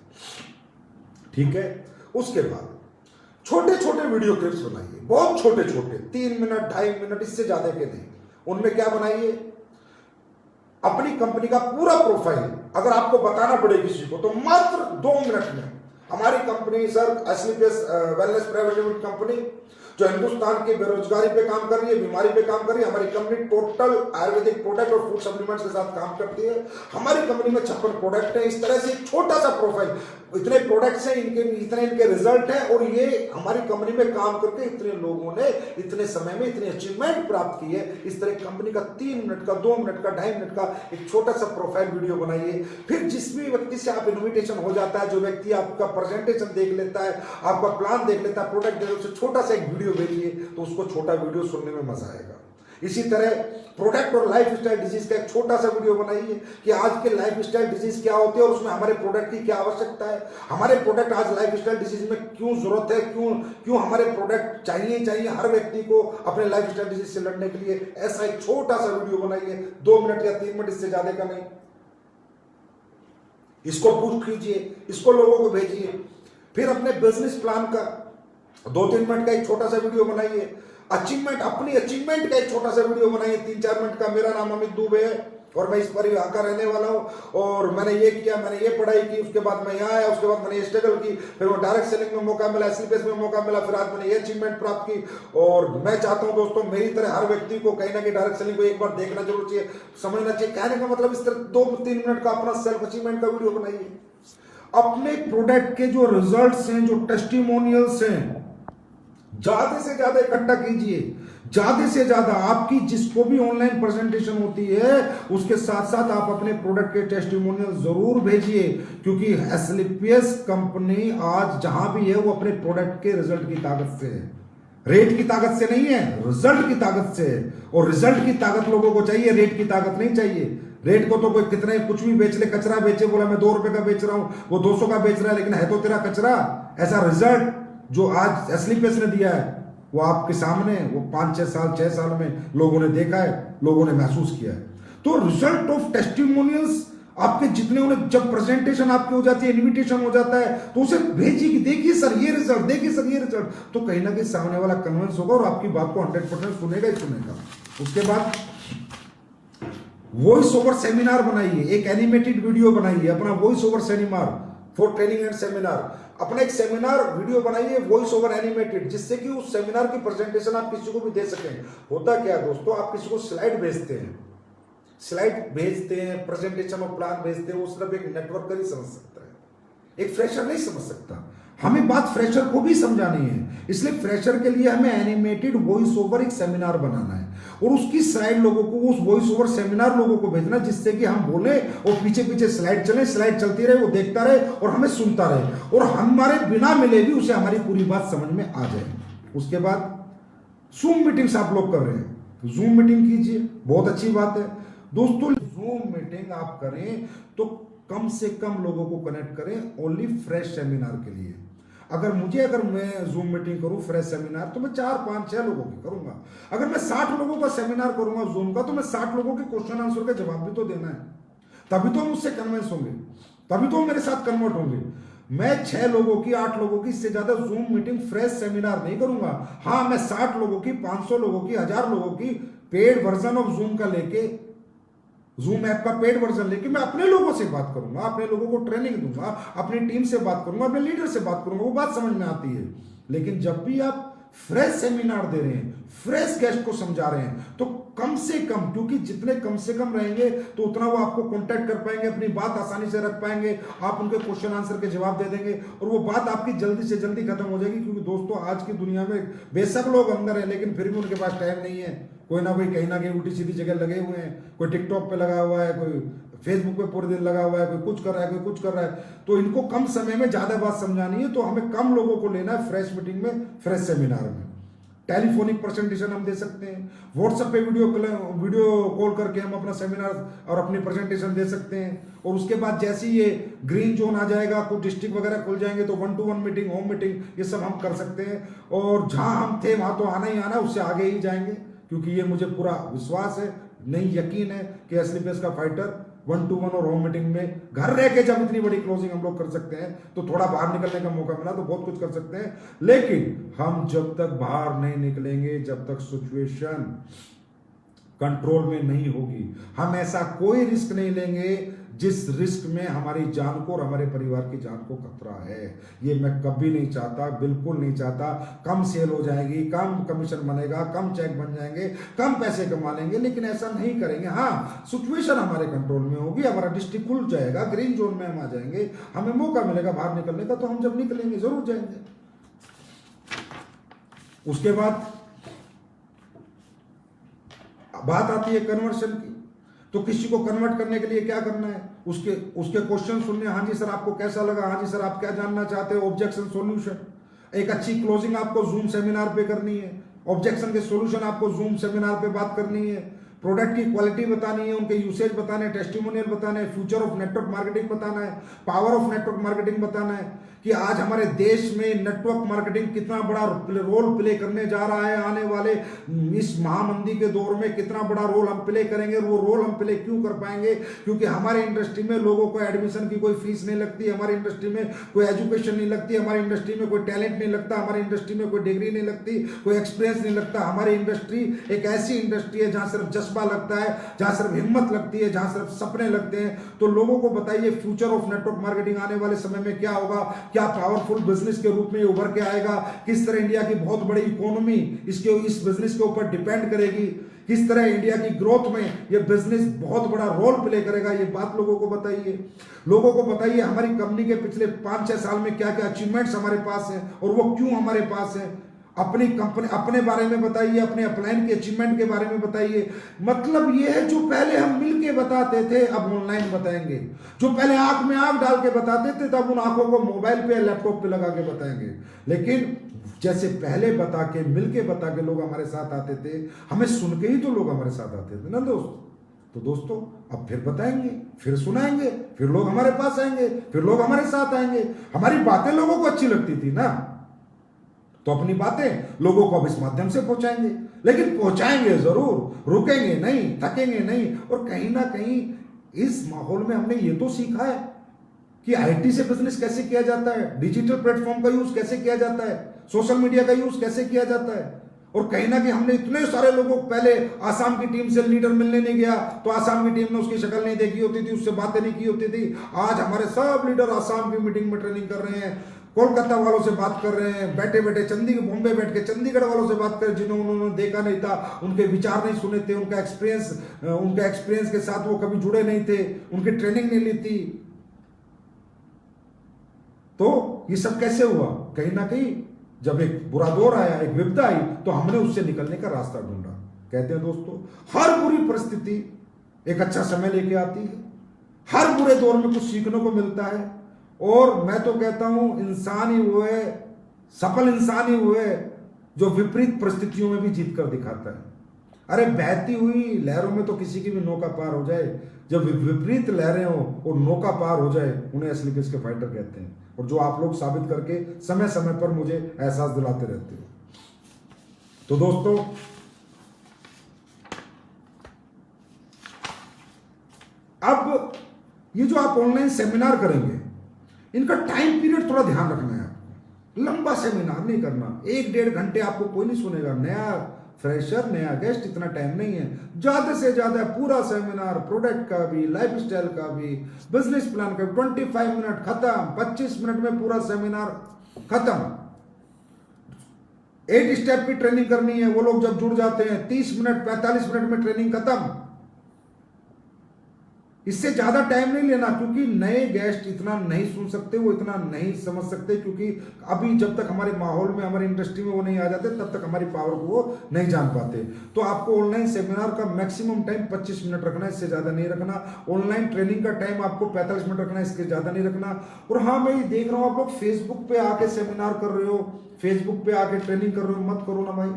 ठीक है। उसके बाद छोटे छोटे वीडियो क्लिप्स बनाइए, बहुत छोटे छोटे, 3 मिनट 2.5 मिनट, इससे ज्यादा के नहीं। उनमें क्या बनाइए, अपनी कंपनी का पूरा प्रोफाइल अगर आपको बताना पड़े किसी को तो मात्र 2 मिनट में। हमारी कंपनी सर एसलीपीएस वेलनेस प्राइवेट लिमिटेड कंपनी जो हिंदुस्तान की बेरोजगारी पे काम कर रही है, बीमारी पे काम कर रही है। हमारी कंपनी टोटल आयुर्वेदिक प्रोडक्ट और फूड सप्लीमेंट्स के साथ काम करती है। हमारी कंपनी में 56 प्रोडक्ट है। इस तरह से एक छोटा सा प्रोफाइल, इतने प्रोडक्ट्स हैं, इनके रिजल्ट हैं और ये हमारी कंपनी में काम करके इतने लोगों ने इतने समय में इतनी अचीवमेंट प्राप्त की है। इस तरह कंपनी का 3 मिनट का, 2 मिनट का, 2.5 मिनट का एक छोटा सा प्रोफाइल वीडियो बनाइए। फिर जिस भी व्यक्ति से आप इन्विटेशन हो जाता है, जो व्यक्ति आपका प्रेजेंटेशन देख लेता है, आपका प्लान देख लेता है, प्रोडक्ट देख लेता है, छोटा सा एक वीडियो भेजिए तो उसको छोटा वीडियो सुनने में मजा आएगा। इसी तरह प्रोडक्ट और लाइफ स्टाइल डिजीज का एक छोटा सा वीडियो बनाइए कि आज के लाइफ स्टाइल डिजीज क्या होते हैं और उसमें हमारे प्रोडक्ट की क्या आवश्यकता है, हमारे प्रोडक्ट आज लाइफ स्टाइल डिजीज में क्यों जरूरत है, क्यों हमारे प्रोडक्ट चाहिए हर व्यक्ति को अपने लाइफ स्टाइल डिजीज से लड़ने के लिए। ऐसा एक छोटा सा वीडियो बनाइए, 2 मिनट या 3 मिनट, इससे ज्यादा का नहीं। इसको पुश कीजिए, इसको लोगों को भेजिए। फिर अपने बिजनेस प्लान का 2-3 मिनट का एक छोटा सा वीडियो बनाइए। अपनी अचीवमेंट का एक छोटा सा वीडियो बनाइए 3-4 मिनट का। मेरा नाम अमित दुबे है और मैं इस परिवार का रहने वाला हूं और मैंने ये किया, मैंने ये पढ़ाई की, उसके बाद मैं यहाँ आया, उसके बाद मैंने स्ट्रगल की, फिर वो डायरेक्ट सेलिंग में मौका मिला, एसलीपीएस में मौका मिला, फिर आज मैंने ये अचीवमेंट प्राप्त की। और मैं चाहता हूं दोस्तों मेरी तरह हर व्यक्ति को कहीं ना कहीं डायरेक्ट सेलिंग को एक बार देखना जरूर चाहिए, समझना चाहिए। कहने का मतलब इस तरह 2-3 मिनट का अपना सेल्फ अचीवमेंट का वीडियो बनाइए। अपने प्रोडक्ट के जो रिजल्ट्स हैं, जो टेस्टिमोनियल्स हैं, ज्यादा से ज्यादा इकट्ठा कीजिए, ज्यादा से ज्यादा। आपकी जिसको भी ऑनलाइन प्रेजेंटेशन होती है उसके साथ साथ आप अपने प्रोडक्ट के टेस्टिमोनियल जरूर भेजिए, क्योंकि एसलीपीएस कंपनी आज जहां भी है वो अपने प्रोडक्ट के रिजल्ट की ताकत से है, रेट की ताकत से नहीं है, रिजल्ट की ताकत से है। और रिजल्ट की ताकत लोगों को चाहिए, रेट की ताकत नहीं चाहिए। रेट को तो कोई कितने कुछ भी बेच ले, कचरा बेचे, बोला मैं 2 रुपए का बेच रहा हूं, वो 200 का बेच रहा है, लेकिन है तो तेरा कचरा। ऐसा रिजल्ट जो आज एसलीपीएस ने दिया है वो आपके सामने, वो 5-6 साल 6 साल में लोगों ने देखा है, लोगों ने महसूस किया है। तो रिजल्ट ऑफ टेस्टिमोनियल्स आपके जितने उन्हें, जब प्रेजेंटेशन आपकी हो जाती है, इन्विटेशन हो जाता है, तो उसे भेजिए कि देखिए सर ये रिजल्ट, देखिए सर ये रिजल्ट। तो कहीं ना कहीं सामने वाला कन्विंस होगा और आपकी बात को 100% सुनेगा ही सुनेगा। उसके बाद वॉइस ओवर सेमिनार बनाइए, एक एनिमेटेड वीडियो बनाइए, अपना voice over seminar for training and seminar. अपना एक सेमिनार वीडियो बनाइए वॉइस ओवर एनिमेटेड, जिससे कि उस सेमिनार की प्रेजेंटेशन आप किसी को भी दे सकें। होता क्या है दोस्तों, आप किसी को स्लाइड भेजते हैं, प्रेजेंटेशन और प्लान भेजते हैं, वो सिर्फ एक नेटवर्कर ही समझ सकता है, एक फ्रेशर नहीं समझ सकता। हमें बात फ्रेशर को भी समझानी है, इसलिए फ्रेशर के लिए हमें एनिमेटेड वॉइस ओवर एक सेमिनार बनाना है और उसकी स्लाइड लोगों को, उस वॉइस ओवर सेमिनार लोगों को भेजना, जिससे कि हम बोले और पीछे पीछे स्लाइड चले, स्लाइड चलती रहे, वो देखता रहे और हमें सुनता रहे और हमारे बिना मिले भी उसे हमारी पूरी बात समझ में आ जाए। उसके बाद जूम मीटिंग्स आप लोग कर रहे हैं, जूम मीटिंग कीजिए, बहुत अच्छी बात है दोस्तों। जूम मीटिंग आप करें तो कम से कम लोगों को कनेक्ट करें, ओनली फ्रेश सेमिनार के लिए। अगर मैं जूम मीटिंग करूं, फ्रेश सेमिनार, तो मैं 4 5 6 लोगों की करूंगा। अगर मैं 60 लोगों का सेमिनार करूंगा जूम का, तो मैं 60 लोगों के क्वेश्चन आंसर का जवाब भी तो देना है, तभी तो मुझसे कन्विंस होंगे, तभी तो मेरे साथ कन्वर्ट होंगे। मैं 6 लोगों की, 8 लोगों की, इससे ज्यादा जूम मीटिंग फ्रेश सेमिनार नहीं करूंगा। हाँ, मैं 60 लोगों की, 500 लोगों की, 1000 लोगों की पेड वर्जन ऑफ जूम का लेके, जूम ऐप का पेड वर्जन लेके मैं अपने लोगों से बात करूंगा, अपने लोगों को ट्रेनिंग दूंगा, अपनी टीम से बात करूंगा, अपने लीडर से बात करूंगा, वो बात समझ में आती है। लेकिन जब भी आप फ्रेश सेमिनार दे रहे हैं, फ्रेश गेस्ट को समझा रहे हैं, तो कम से कम, क्योंकि जितने कम से कम रहेंगे तो उतना वो आपको कांटेक्ट कर पाएंगे, अपनी बात आसानी से रख पाएंगे, आप उनके क्वेश्चन आंसर के जवाब दे देंगे और वो बात आपकी जल्दी से जल्दी खत्म हो जाएगी। क्योंकि दोस्तों, आज की दुनिया में बेशक लोग अंदर है, लेकिन फिर भी उनके पास टाइम नहीं है। कोई ना कोई कहीं ना कहीं उल्टी सीधी जगह लगे हुए हैं, कोई टिकटॉक पे लगा हुआ है, कोई फेसबुक पे पूरे दिन लगा हुआ है, कोई कुछ कर रहा है, कोई कुछ कर रहा है। तो इनको कम समय में ज्यादा बात समझानी है, तो हमें कम लोगों को लेना है फ्रेश मीटिंग में, फ्रेश सेमिनार में। टेलीफोनिक प्रेजेंटेशन हम दे सकते हैं, व्हाट्सएप पे वीडियो कॉल करके हम अपना सेमिनार और अपनी प्रेजेंटेशन दे सकते हैं। और उसके बाद जैसे ही ये ग्रीन जोन आ जाएगा, कुछ डिस्ट्रिक्ट वगैरह खुल जाएंगे, तो 1-to-1 मीटिंग, होम मीटिंग, ये सब हम कर सकते हैं। और जहां हम थे वहां तो आना ही आना, उससे आगे ही जाएंगे, क्योंकि ये मुझे पूरा विश्वास है, नहीं यकीन है कि एसलीपीएस का फाइटर 1-to-1 और होम मीटिंग में घर रह के जब इतनी बड़ी क्लोजिंग हम लोग कर सकते हैं, तो थोड़ा बाहर निकलने का मौका मिला तो बहुत कुछ कर सकते हैं। लेकिन हम जब तक बाहर नहीं निकलेंगे, जब तक सिचुएशन कंट्रोल में नहीं होगी, हम ऐसा कोई रिस्क नहीं लेंगे जिस रिस्क में हमारी जान को और हमारे परिवार की जान को खतरा है। ये मैं कभी नहीं चाहता, बिल्कुल नहीं चाहता। कम सेल हो जाएगी, कम कमीशन बनेगा, कम चेक बन जाएंगे, कम पैसे कमा लेंगे, लेकिन ऐसा नहीं करेंगे। हाँ, सिचुएशन हमारे कंट्रोल में होगी, हमारा डिस्ट्रिक्ट खुल जाएगा, ग्रीन जोन में हम आ जाएंगे, हमें मौका मिलेगा बाहर निकलने का, तो हम जब निकलेंगे जरूर जाएंगे। उसके बाद बात आती है कन्वर्शन की। तो किसी को कन्वर्ट करने के लिए क्या करना है, उसके क्वेश्चन सुनने। हाँ जी सर, आपको कैसा लगा, हाँ जी सर, आप क्या जानना चाहते हो, ऑब्जेक्शन सॉल्यूशन। एक अच्छी क्लोजिंग आपको जूम सेमिनार पे करनी है, ऑब्जेक्शन के सॉल्यूशन आपको जूम सेमिनार पे बात करनी है, प्रोडक्ट की क्वालिटी बतानी है, उनके यूसेज बताने, टेस्टिमोनियल बताने हैं, फ्यूचर ऑफ नेटवर्क मार्केटिंग बताना है, पावर ऑफ नेटवर्क मार्केटिंग बताना है कि आज हमारे देश में नेटवर्क मार्केटिंग कितना बड़ा रोल प्ले करने जा रहा है, आने वाले इस महामंदी के दौर में कितना बड़ा रोल हम प्ले करेंगे। और वो रोल हम प्ले क्यों कर पाएंगे, क्योंकि हमारे इंडस्ट्री में लोगों को एडमिशन की कोई फीस नहीं लगती, हमारी इंडस्ट्री में कोई एजुकेशन नहीं लगती, हमारी इंडस्ट्री में कोई टैलेंट नहीं लगता, हमारी इंडस्ट्री में कोई डिग्री नहीं लगती, कोई एक्सपीरियंस नहीं लगता। हमारी इंडस्ट्री एक ऐसी इंडस्ट्री है जहां सिर्फ जज्बा लगता है, जहां सिर्फ हिम्मत लगती है, जहां सिर्फ सपने लगते हैं। तो लोगों को बताइए फ्यूचर ऑफ नेटवर्क मार्केटिंग आने वाले समय में क्या होगा, क्या पावरफुल बिजनेस के रूप में ये उभर के आएगा, किस तरह इंडिया की बहुत बड़ी इकोनॉमी इस बिजनेस के ऊपर डिपेंड करेगी, किस तरह इंडिया की ग्रोथ में ये बिजनेस बहुत बड़ा रोल प्ले करेगा। ये बात लोगों को बताइए। लोगों को बताइए हमारी कंपनी के पिछले 5-6 साल में क्या क्या अचीवमेंट्स हमारे पास हैं और वो क्यों हमारे पास हैं। अपनी कंपनी, अपने बारे में बताइए, अपने अपलाइन के अचीवमेंट के बारे में बताइए। मतलब ये है, जो पहले हम मिल के बताते थे अब ऑनलाइन बताएंगे, जो पहले आंख में आंख डाल के बताते थे तब उन आंखों को मोबाइल पे, लैपटॉप पे लगा के बताएंगे। लेकिन जैसे पहले बता के, मिल के बता के लोग हमारे साथ आते थे, हमें सुन के ही तो लोग हमारे साथ आते थे ना दोस्त। तो दोस्तों, अब फिर बताएंगे, फिर सुनाएंगे, फिर लोग हमारे पास आएंगे, फिर लोग हमारे साथ आएंगे। हमारी बातें लोगों को अच्छी लगती थी ना, तो अपनी बातें लोगों को अब इस माध्यम से पहुंचाएंगे। लेकिन पहुंचाएंगे जरूर, रुकेंगे नहीं, थकेंगे नहीं। और कहीं ना कहीं इस माहौल में हमने ये तो सीखा है कि आईटी से बिजनेस कैसे किया जाता है, डिजिटल प्लेटफॉर्म का यूज कैसे किया जाता है, सोशल मीडिया का यूज कैसे किया जाता है। और कहीं ना कहीं हमने इतने सारे लोगों को, पहले आसाम की टीम से लीडर मिलने नहीं गया तो आसाम की टीम ने उसकी शक्ल नहीं देखी होती थी, उससे बातें नहीं की होती थी। आज हमारे सब लीडर आसाम की मीटिंग में ट्रेनिंग कर रहे हैं, कोलकाता वालों से बात कर रहे हैं, बैठे बैठे बॉम्बे बैठ के चंडीगढ़ वालों से बात कर, जिन्होंने उन्होंने देखा नहीं था, उनके विचार नहीं सुने थे, उनका एक्सपीरियंस के साथ वो कभी जुड़े नहीं थे, उनकी ट्रेनिंग नहीं ली थी। तो ये सब कैसे हुआ? कहीं ना कहीं जब एक बुरा दौर आया, एक विपदा आई, तो हमने उससे निकलने का रास्ता ढूंढा। कहते हैं दोस्तों, हर बुरी परिस्थिति एक अच्छा समय लेके आती है, हर बुरे दौर में कुछ सीखने को मिलता है। और मैं तो कहता हूं, इंसान ही हुए, सफल इंसान ही हुए जो विपरीत परिस्थितियों में भी जीत कर दिखाता है। अरे बहती हुई लहरों में तो किसी की भी नौका पार हो जाए, जब विपरीत लहरें हो और नौका पार हो जाए, उन्हें असली किसके फाइटर कहते हैं, और जो आप लोग साबित करके समय समय पर मुझे एहसास दिलाते रहते हो। तो दोस्तों, अब ये जो आप ऑनलाइन सेमिनार करेंगे, इनका टाइम पीरियड थोड़ा ध्यान रखना है आपको। लंबा सेमिनार नहीं करना, 1-1.5 घंटे आपको कोई नहीं सुनेगा। नया फ्रेशर, नया गेस्ट, इतना टाइम नहीं है। ज्यादा से ज्यादा पूरा सेमिनार, प्रोडक्ट का भी, लाइफस्टाइल का भी, बिजनेस प्लान का भी, 25 मिनट खत्म। 25 मिनट में पूरा सेमिनार खत्म। 8 स्टेप की ट्रेनिंग करनी है, वो लोग जब जुड़ जाते हैं 30 मिनट 45 मिनट में ट्रेनिंग खत्म। इससे ज्यादा टाइम नहीं लेना, क्योंकि नए गेस्ट इतना नहीं सुन सकते, वो इतना नहीं समझ सकते, क्योंकि अभी जब तक हमारे माहौल में, हमारी इंडस्ट्री में वो नहीं आ जाते, तब तक हमारी पावर को वो नहीं जान पाते। तो आपको ऑनलाइन सेमिनार का मैक्सिमम टाइम 25 मिनट रखना है, इससे ज्यादा नहीं रखना। ऑनलाइन ट्रेनिंग का टाइम आपको 45 मिनट रखना है, इसके ज्यादा नहीं रखना। और हाँ, मैं ये देख रहा हूं आप लोग फेसबुक पे आके सेमिनार कर रहे हो, फेसबुक पे आके ट्रेनिंग कर रहे हो, मत करो ना भाई।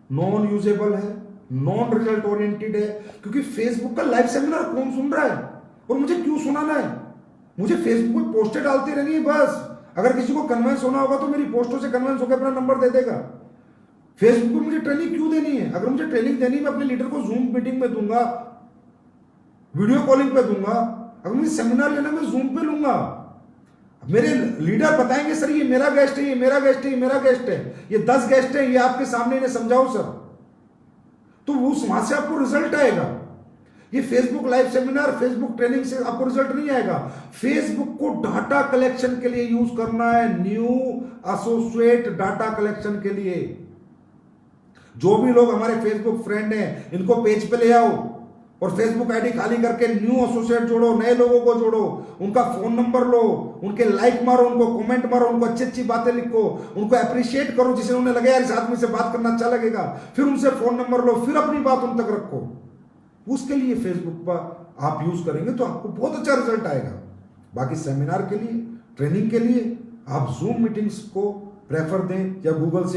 नॉन यूजेबल है, नॉन रिजल्ट ओरिएंटेड है, क्योंकि फेसबुक का लाइव सेमिनार कौन सुन रहा है और मुझे क्यों सुनाना है? मुझे फेसबुक पे पोस्टें डालती रहनी है बस। अगर किसी को कन्वेंस होना होगा तो मेरी पोस्टों से कन्वेंस होकर अपना नंबर दे देगा। फेसबुक पे मुझे ट्रेनिंग क्यों देनी है? अगर मुझे ट्रेनिंग देनी, मैं अपने लीडर को जूम मीटिंग में दूंगा, वीडियो कॉलिंग पे दूंगा। अगर मुझे सेमिनार लेना, मैं जूम पे लूंगा। मेरे लीडर बताएंगे, सर ये मेरा गेस्ट है, ये मेरा गेस्ट है, ये मेरा गेस्ट है, ये 10 गेस्ट है, ये आपके सामने इन्हें समझाओ सर, तो उस वहां से आपको रिजल्ट आएगा। ये Facebook live seminar, Facebook training से आपको रिजल्ट नहीं आएगा। फेसबुक को डाटा कलेक्शन के लिए यूज करना है, न्यू एसोसिएट डाटा कलेक्शन के लिए। जो भी लोग हमारे फेसबुक फ्रेंड हैं, इनको पेज पे ले आओ और फेसबुक आईडी खाली करके न्यू एसोसिएट जोड़ो, नए लोगों को जोड़ो, उनका फोन नंबर लो, उनके लाइक मारो, उनको कमेंट मारो, उनको अच्छी अच्छी बातें लिखो, उनको अप्रिशिएट करो, जिसे उन्हें लगे यार इस आदमी से बात करना अच्छा लगेगा। फिर उनसे फोन नंबर लो, फिर अपनी बात उन तक रखो। उसके लिए फेसबुक पर आप यूज करेंगे तो आपको बहुत अच्छा रिजल्ट आएगा। बाकी सेमिनार के लिए, ट्रेनिंग के लिए आप जूम मीटिंग्स को प्रेफर दें, या गूगल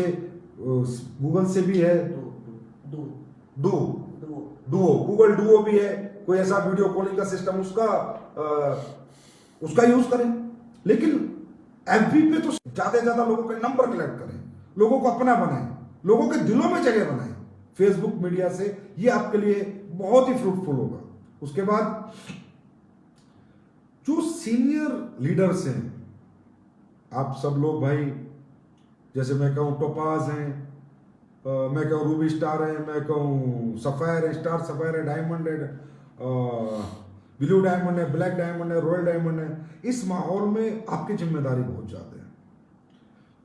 से भी है, डुओ, गूगल डुओ भी है, कोई ऐसा वीडियो कॉलिंग का सिस्टम, उसका यूज करें। लेकिन एफबी पे तो ज्यादा से ज्यादा लोगों के नंबर कलेक्ट करें, लोगों को अपना बनाएं, लोगों के दिलों में जगह बनाएं। फेसबुक मीडिया से ये आपके लिए बहुत ही फ्रूटफुल होगा। उसके बाद जो सीनियर लीडर्स हैं, आप सब लोग भाई, जैसे मैं कहूं टोपाज हैं, मैं कहूँ रूबी स्टार है, मैं कहूँ सफायर है, स्टार सफायर है, डायमंड है, ब्लू डायमंड है, ब्लैक डायमंड है, रॉयल डायमंड है। इस माहौल में आपकी जिम्मेदारी बहुत ज्यादा है,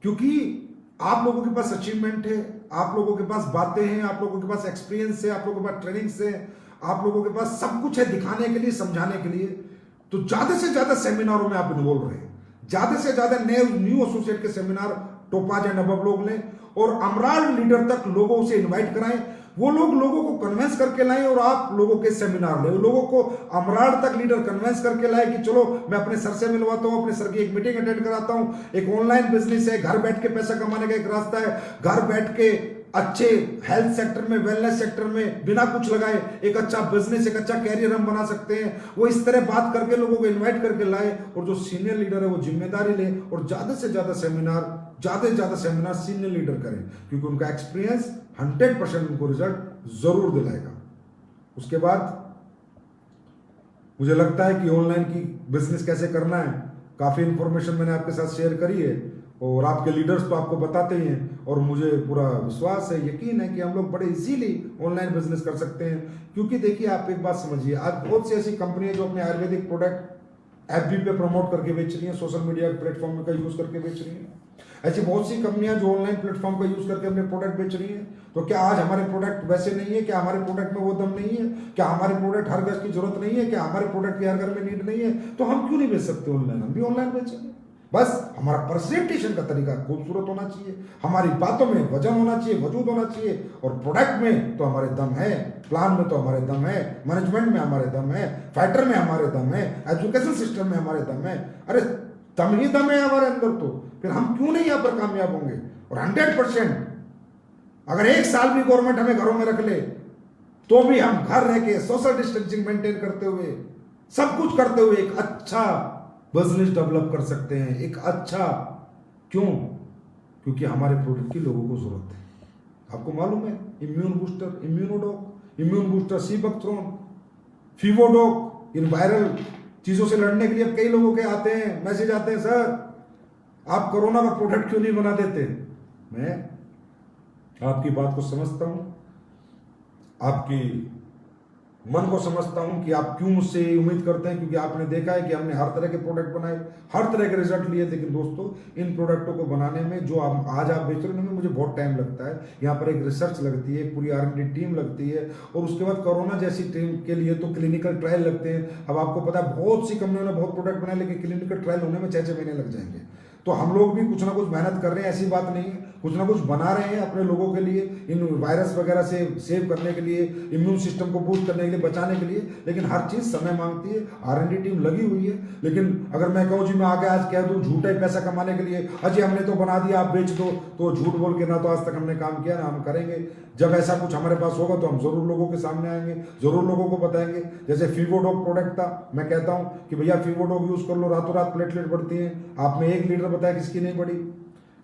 क्योंकि आप लोगों के पास अचीवमेंट है, आप लोगों के पास बातें हैं, आप लोगों के पास एक्सपीरियंस है, आप लोगों के पास ट्रेनिंग है, आप लोगों के पास सब कुछ है दिखाने के लिए, समझाने के लिए। तो ज्यादा से ज्यादा सेमिनारों में आप इन्वॉल्व रहे, ज्यादा से ज्यादा न्यू एसोसिएट के सेमिनार टोपाज एंड अबव लोग लें, और अमराल लीडर तक लोगों से इनवाइट कराएं। वो लोग लोगों को कन्विंस करके लाएं और आप लोगों के सेमिनार लें। लोगों को अमराल तक लीडर कन्विंस करके लाए कि चलो मैं अपने सर से मिलवाता हूं, अपने सर की एक मीटिंग अटेंड कराता हूं। एक ऑनलाइन बिजनेस है, घर बैठ के पैसा कमाने का एक रास्ता है, घर बैठ के अच्छे हेल्थ सेक्टर में, वेलनेस सेक्टर में बिना कुछ लगाए एक अच्छा बिजनेस, एक अच्छा कैरियर हम बना सकते हैं। वो इस तरह बात करके लोगों को इनवाइट करके लाए, और जो सीनियर लीडर है वो जिम्मेदारी ले और ज्यादा से ज्यादा सेमिनार सीनियर लीडर करें, क्योंकि उनका एक्सपीरियंस 100% उनको रिजल्ट जरूर दिलाएगा। उसके बाद मुझे लगता है कि ऑनलाइन की बिजनेस कैसे करना है, काफी इंफॉर्मेशन मैंने आपके साथ शेयर करी है, और आपके लीडर्स तो आपको बताते ही हैं, और मुझे पूरा विश्वास है, यकीन है कि हम लोग बड़े इजीली ऑनलाइन बिजनेस कर सकते हैं। क्योंकि देखिए, आप एक बात समझिए, आज बहुत सी ऐसी कंपनी है जो अपने आयुर्वेदिक प्रोडक्ट एफबी पे प्रमोट करके बेच रही हैं, सोशल मीडिया प्लेटफॉर्म का यूज करके बेच रही हैं। ऐसी बहुत सी कंपनियां जो ऑनलाइन प्लेटफॉर्म का यूज करके अपने प्रोडक्ट बेच रही हैं। तो क्या आज हमारे प्रोडक्ट वैसे नहीं है? क्या हमारे प्रोडक्ट में वो दम नहीं है? क्या हमारे प्रोडक्ट हर घर की जरूरत नहीं है? क्या हमारे प्रोडक्ट की हर घर में नीड नहीं है? तो हम क्यों नहीं बेच सकते ऑनलाइन? हम भी ऑनलाइन बेचेंगे। बस हमारा प्रेजेंटेशन का तरीका खूबसूरत होना चाहिए, हमारी बातों में वजन होना चाहिए, वजूद होना चाहिए, और प्रोडक्ट में तो हमारे दम है, प्लान में तो हमारे दम है, मैनेजमेंट में हमारे दम है, फाइटर में हमारे दम है, एजुकेशन सिस्टम में हमारे दम है। अरे दम ही दम है हमारे अंदर, तो फिर हम क्यों नहीं यहाँ पर कामयाब होंगे? और 100% अगर 1 साल भी गवर्नमेंट हमें घरों में रख ले तो भी हम घर रह के सोशल डिस्टेंसिंग मेंटेन करते हुए, सब कुछ करते हुए एक अच्छा बिजनेस डेवलप कर सकते हैं। एक अच्छा, क्यों? क्योंकि हमारे प्रोडक्ट की लोगों को जरूरत है। आपको मालूम है, immune booster, Immunodoc, immune booster, sea buckthorn, Fevodoc, इन वायरल चीजों से लड़ने के लिए अब कई लोगों के आते हैं, मैसेज आते हैं, सर आप कोरोना का प्रोडक्ट क्यों नहीं बना देते? मैं आपकी बात को समझता हूं, आपकी मन को समझता हूं कि आप क्यों मुझसे उम्मीद करते हैं, क्योंकि आपने देखा है कि हमने हर तरह के प्रोडक्ट बनाए, हर तरह के रिजल्ट लिए। लेकिन दोस्तों, इन प्रोडक्टों को बनाने में जो आज आप बेच रहे हो, मुझे बहुत टाइम लगता है। यहाँ पर एक रिसर्च लगती है, एक पूरी R&D टीम लगती है, और उसके बाद कोरोना जैसी टीम के लिए तो क्लिनिकल ट्रायल लगते हैं। अब आपको पता है, बहुत सी कंपनियों ने बहुत प्रोडक्ट बनाए, लेकिन क्लिनिकल ट्रायल होने में 6-6 महीने लग जाएंगे। तो हम लोग भी कुछ ना कुछ मेहनत कर रहे हैं, ऐसी बात नहीं है, कुछ ना कुछ बना रहे हैं अपने लोगों के लिए, इन वायरस वगैरह से सेव करने के लिए, इम्यून सिस्टम को बूस्ट करने के लिए, बचाने के लिए। लेकिन हर चीज समय मांगती है, R&D टीम लगी हुई है। लेकिन अगर मैं कहूँ जी मैं आगे आज कह दूँ झूठा ही पैसा कमाने के लिए, अजय हमने तो बना दिया आप बेच दो, तो झूठ बोल के ना तो आज तक हमने काम किया ना हम करेंगे। जब ऐसा कुछ हमारे पास होगा तो हम जरूर लोगों के सामने आएंगे, जरूर लोगों को बताएंगे। जैसे फीवोडॉक प्रोडक्ट था, मैं कहता हूं कि भैया फीवोडॉक यूज कर लो, रातों रात प्लेटलेट बढ़ती है। आपने 1 लीटर बताया, किसकी नहीं बढ़ी?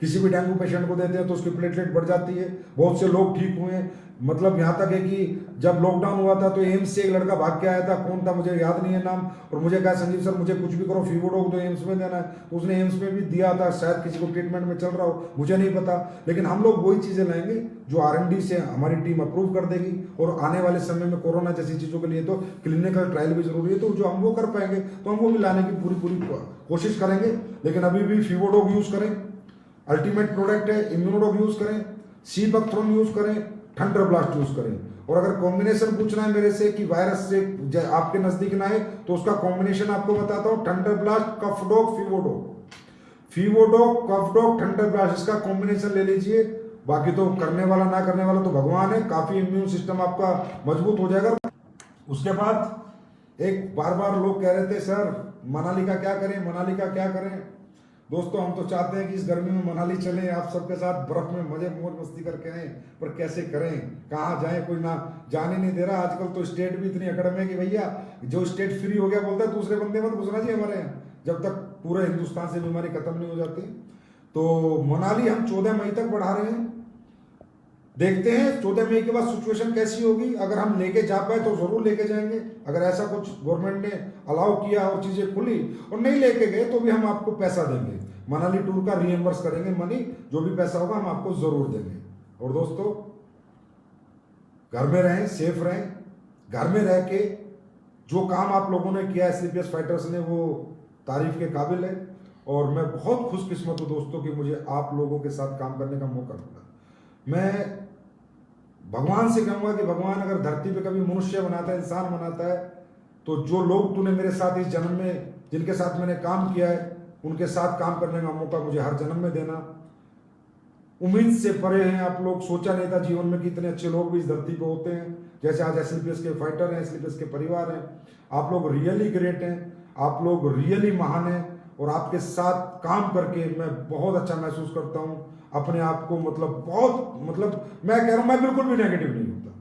किसी भी डेंगू पेशेंट को देते हैं तो उसकी प्लेटलेट बढ़ जाती है। बहुत से लोग ठीक हुए हैं। मतलब यहाँ तक है कि जब लॉकडाउन हुआ था तो एम्स से एक लड़का भाग के आया था, कौन था मुझे याद नहीं है नाम, और मुझे कहा संजीव सर मुझे कुछ भी करो, फीवोडॉक तो एम्स में देना है। तो उसने एम्स में भी दिया था, शायद किसी को ट्रीटमेंट में चल रहा हो, मुझे नहीं पता। लेकिन हम लोग वही चीजें लाएंगे जो R&D से हमारी टीम अप्रूव कर देगी, और आने वाले समय में कोरोना जैसी चीजों के लिए तो क्लिनिकल ट्रायल भी जरूरी है, तो जो हम वो कर पाएंगे तो हम वो भी लाने की पूरी कोशिश करेंगे। लेकिन अभी भी फीवोडॉक यूज करें, अल्टीमेट प्रोडक्ट है। इम्यूनोडॉक यूज करें, सीबकथ्रोन यूज करें, थंडर ब्लास्ट यूज करें। और अगर कॉम्बिनेशन पूछना है मेरे से कि वायरस से आपके नजदीक ना आए, तो उसका कॉम्बिनेशन आपको बताता हूं, थंडर ब्लास्ट, कफडॉक, फीवोडॉक, फीवोडॉक, कफडॉक, थंडर ब्लास्ट, इसका कॉम्बिनेशन ले लीजिए। बाकी तो करने वाला ना करने वाला तो भगवान है। काफी इम्यून सिस्टम आपका मजबूत हो जाएगा। उसके बाद एक बार बार लोग कह रहे थे सर मनाली का क्या करें, मनाली का क्या करें। दोस्तों हम तो चाहते हैं कि इस गर्मी में मनाली चलें, आप सबके साथ बर्फ में मजे मौज मस्ती करके आए, पर कैसे करें, कहाँ जाएं, कोई ना जाने नहीं दे रहा। आजकल तो स्टेट भी इतनी अकड़ में कि भैया जो स्टेट फ्री हो गया बोलता है दूसरे बंदे मत घुसना जी हमारे यहाँ, जब तक पूरे हिंदुस्तान से बीमारी खत्म नहीं हो जाती। तो मनाली हम 14 मई तक बढ़ा रहे हैं, देखते हैं 14 मई के बाद सिचुएशन कैसी होगी। अगर हम लेके जा पाए तो जरूर लेके जाएंगे। अगर ऐसा कुछ गवर्नमेंट ने अलाउ किया और चीजें खुली और नहीं लेके गए तो भी हम आपको पैसा देंगे, मनाली टूर का रीएम्बर्स करेंगे, मनी जो भी पैसा होगा हम आपको जरूर देंगे। और दोस्तों घर में रहें, सेफ रहें, घर में रह के जो काम आप लोगों ने किया SLPS फाइटर्स ने वो तारीफ के काबिल है। और मैं बहुत खुशकिस्मत हूं दोस्तों कि मुझे आप लोगों के साथ काम करने का मौका मिला। मैं भगवान से कहूंगा कि भगवान अगर धरती पे कभी मनुष्य बनाता है, इंसान बनाता है, तो जो लोग तूने मेरे साथ इस जन्म में जिनके साथ मैंने काम किया है उनके साथ काम करने का मौका मुझे हर जन्म में देना। उम्मीद से परे हैं आप लोग, सोचा नहीं था जीवन में कि इतने अच्छे लोग भी इस धरती पे होते हैं। जैसे आज SLPS के फाइटर हैं, SLPS के परिवार हैं, आप लोग रियली ग्रेट हैं, आप लोग रियली महान हैं। और आपके साथ काम करके मैं बहुत अच्छा महसूस करता हूं अपने आप को। मतलब मैं कह रहा हूं, मैं बिल्कुल भी नेगेटिव नहीं होता,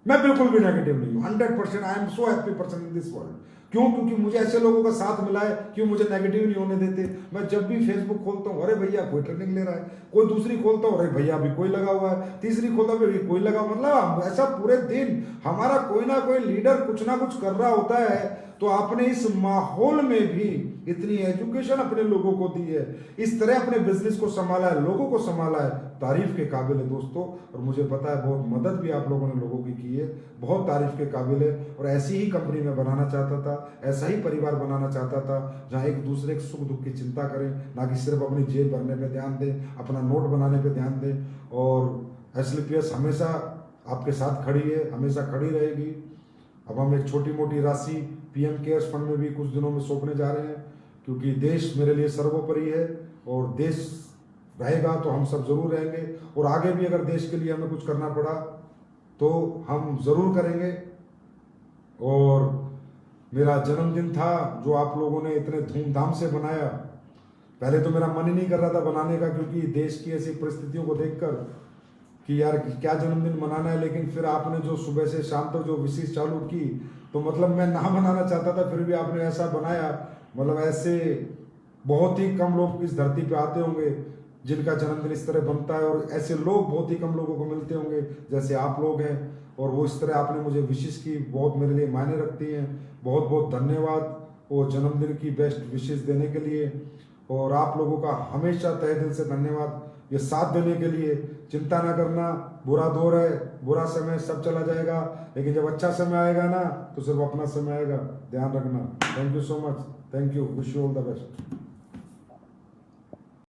मैं बिल्कुल भी नेगेटिव नहीं हूं। 100% I am so happy person in this world. क्यों? क्योंकि मुझे ऐसे लोगों का साथ मिला है, क्यों मुझे नेगेटिव नहीं होने देते। मैं जब भी फेसबुक खोलता हूँ, अरे भैया कोई ट्रेनिंग ले रहा है, कोई दूसरी खोलता हूँ, अरे भैया अभी कोई लगा हुआ है, तीसरी खोलता हूँ कोई लगा, मतलब ऐसा पूरे दिन हमारा कोई ना कोई लीडर कुछ ना कुछ कर रहा होता है। तो आपने इस माहौल में भी इतनी एजुकेशन अपने लोगों को दी है, इस तरह अपने बिजनेस को संभाला है, लोगों को संभाला है, तारीफ के काबिल है दोस्तों। और मुझे पता है बहुत मदद भी आप लोगों ने लोगों की है, बहुत तारीफ के काबिल है। और ऐसी ही कंपनी में बनाना चाहता था, ऐसा ही परिवार बनाना चाहता था जहां एक दूसरे के सुख दुख की चिंता करें, ना कि सिर्फ अपनी जेब भरने पे ध्यान दें, अपना नोट बनाने पे ध्यान दें। और SLPS हमेशा आपके साथ खड़ी है, हमेशा खड़ी रहेगी। अब हम एक छोटी मोटी राशि PM केयर्स फंड में भी कुछ दिनों में सौंपने जा रहे हैं, क्योंकि देश मेरे लिए सर्वोपरि है और देश रहेगा तो हम सब जरूर रहेंगे। और आगे भी अगर देश के लिए हमें कुछ करना पड़ा तो हम जरूर करेंगे। और मेरा जन्मदिन था जो आप लोगों ने इतने धूमधाम से बनाया, पहले तो मेरा मन ही नहीं कर रहा था बनाने का, क्योंकि देश की ऐसी परिस्थितियों को देखकर कि यार क्या जन्मदिन मनाना है, लेकिन फिर आपने जो सुबह से शाम तक जो विशेष चालू की, तो मतलब मैं ना मनाना चाहता था, फिर भी आपने ऐसा बनाया। मतलब ऐसे बहुत ही कम लोग इस धरती पे आते होंगे जिनका जन्मदिन इस तरह बनता है, और ऐसे लोग बहुत ही कम लोगों को मिलते होंगे जैसे आप लोग हैं, और वो इस तरह आपने मुझे विशेष की, बहुत मेरे लिए मायने रखती हैं। बहुत बहुत धन्यवाद वो जन्मदिन की बेस्ट विशेष देने के लिए, और आप लोगों का हमेशा तहे दिल से धन्यवाद ये साथ देने के लिए। चिंता ना करना, बुरा दौर है, बुरा समय सब चला जाएगा, लेकिन जब अच्छा समय आएगा ना तो सिर्फ अपना समय आएगा, ध्यान रखना। Thank you so much, thank you, wish you all the best.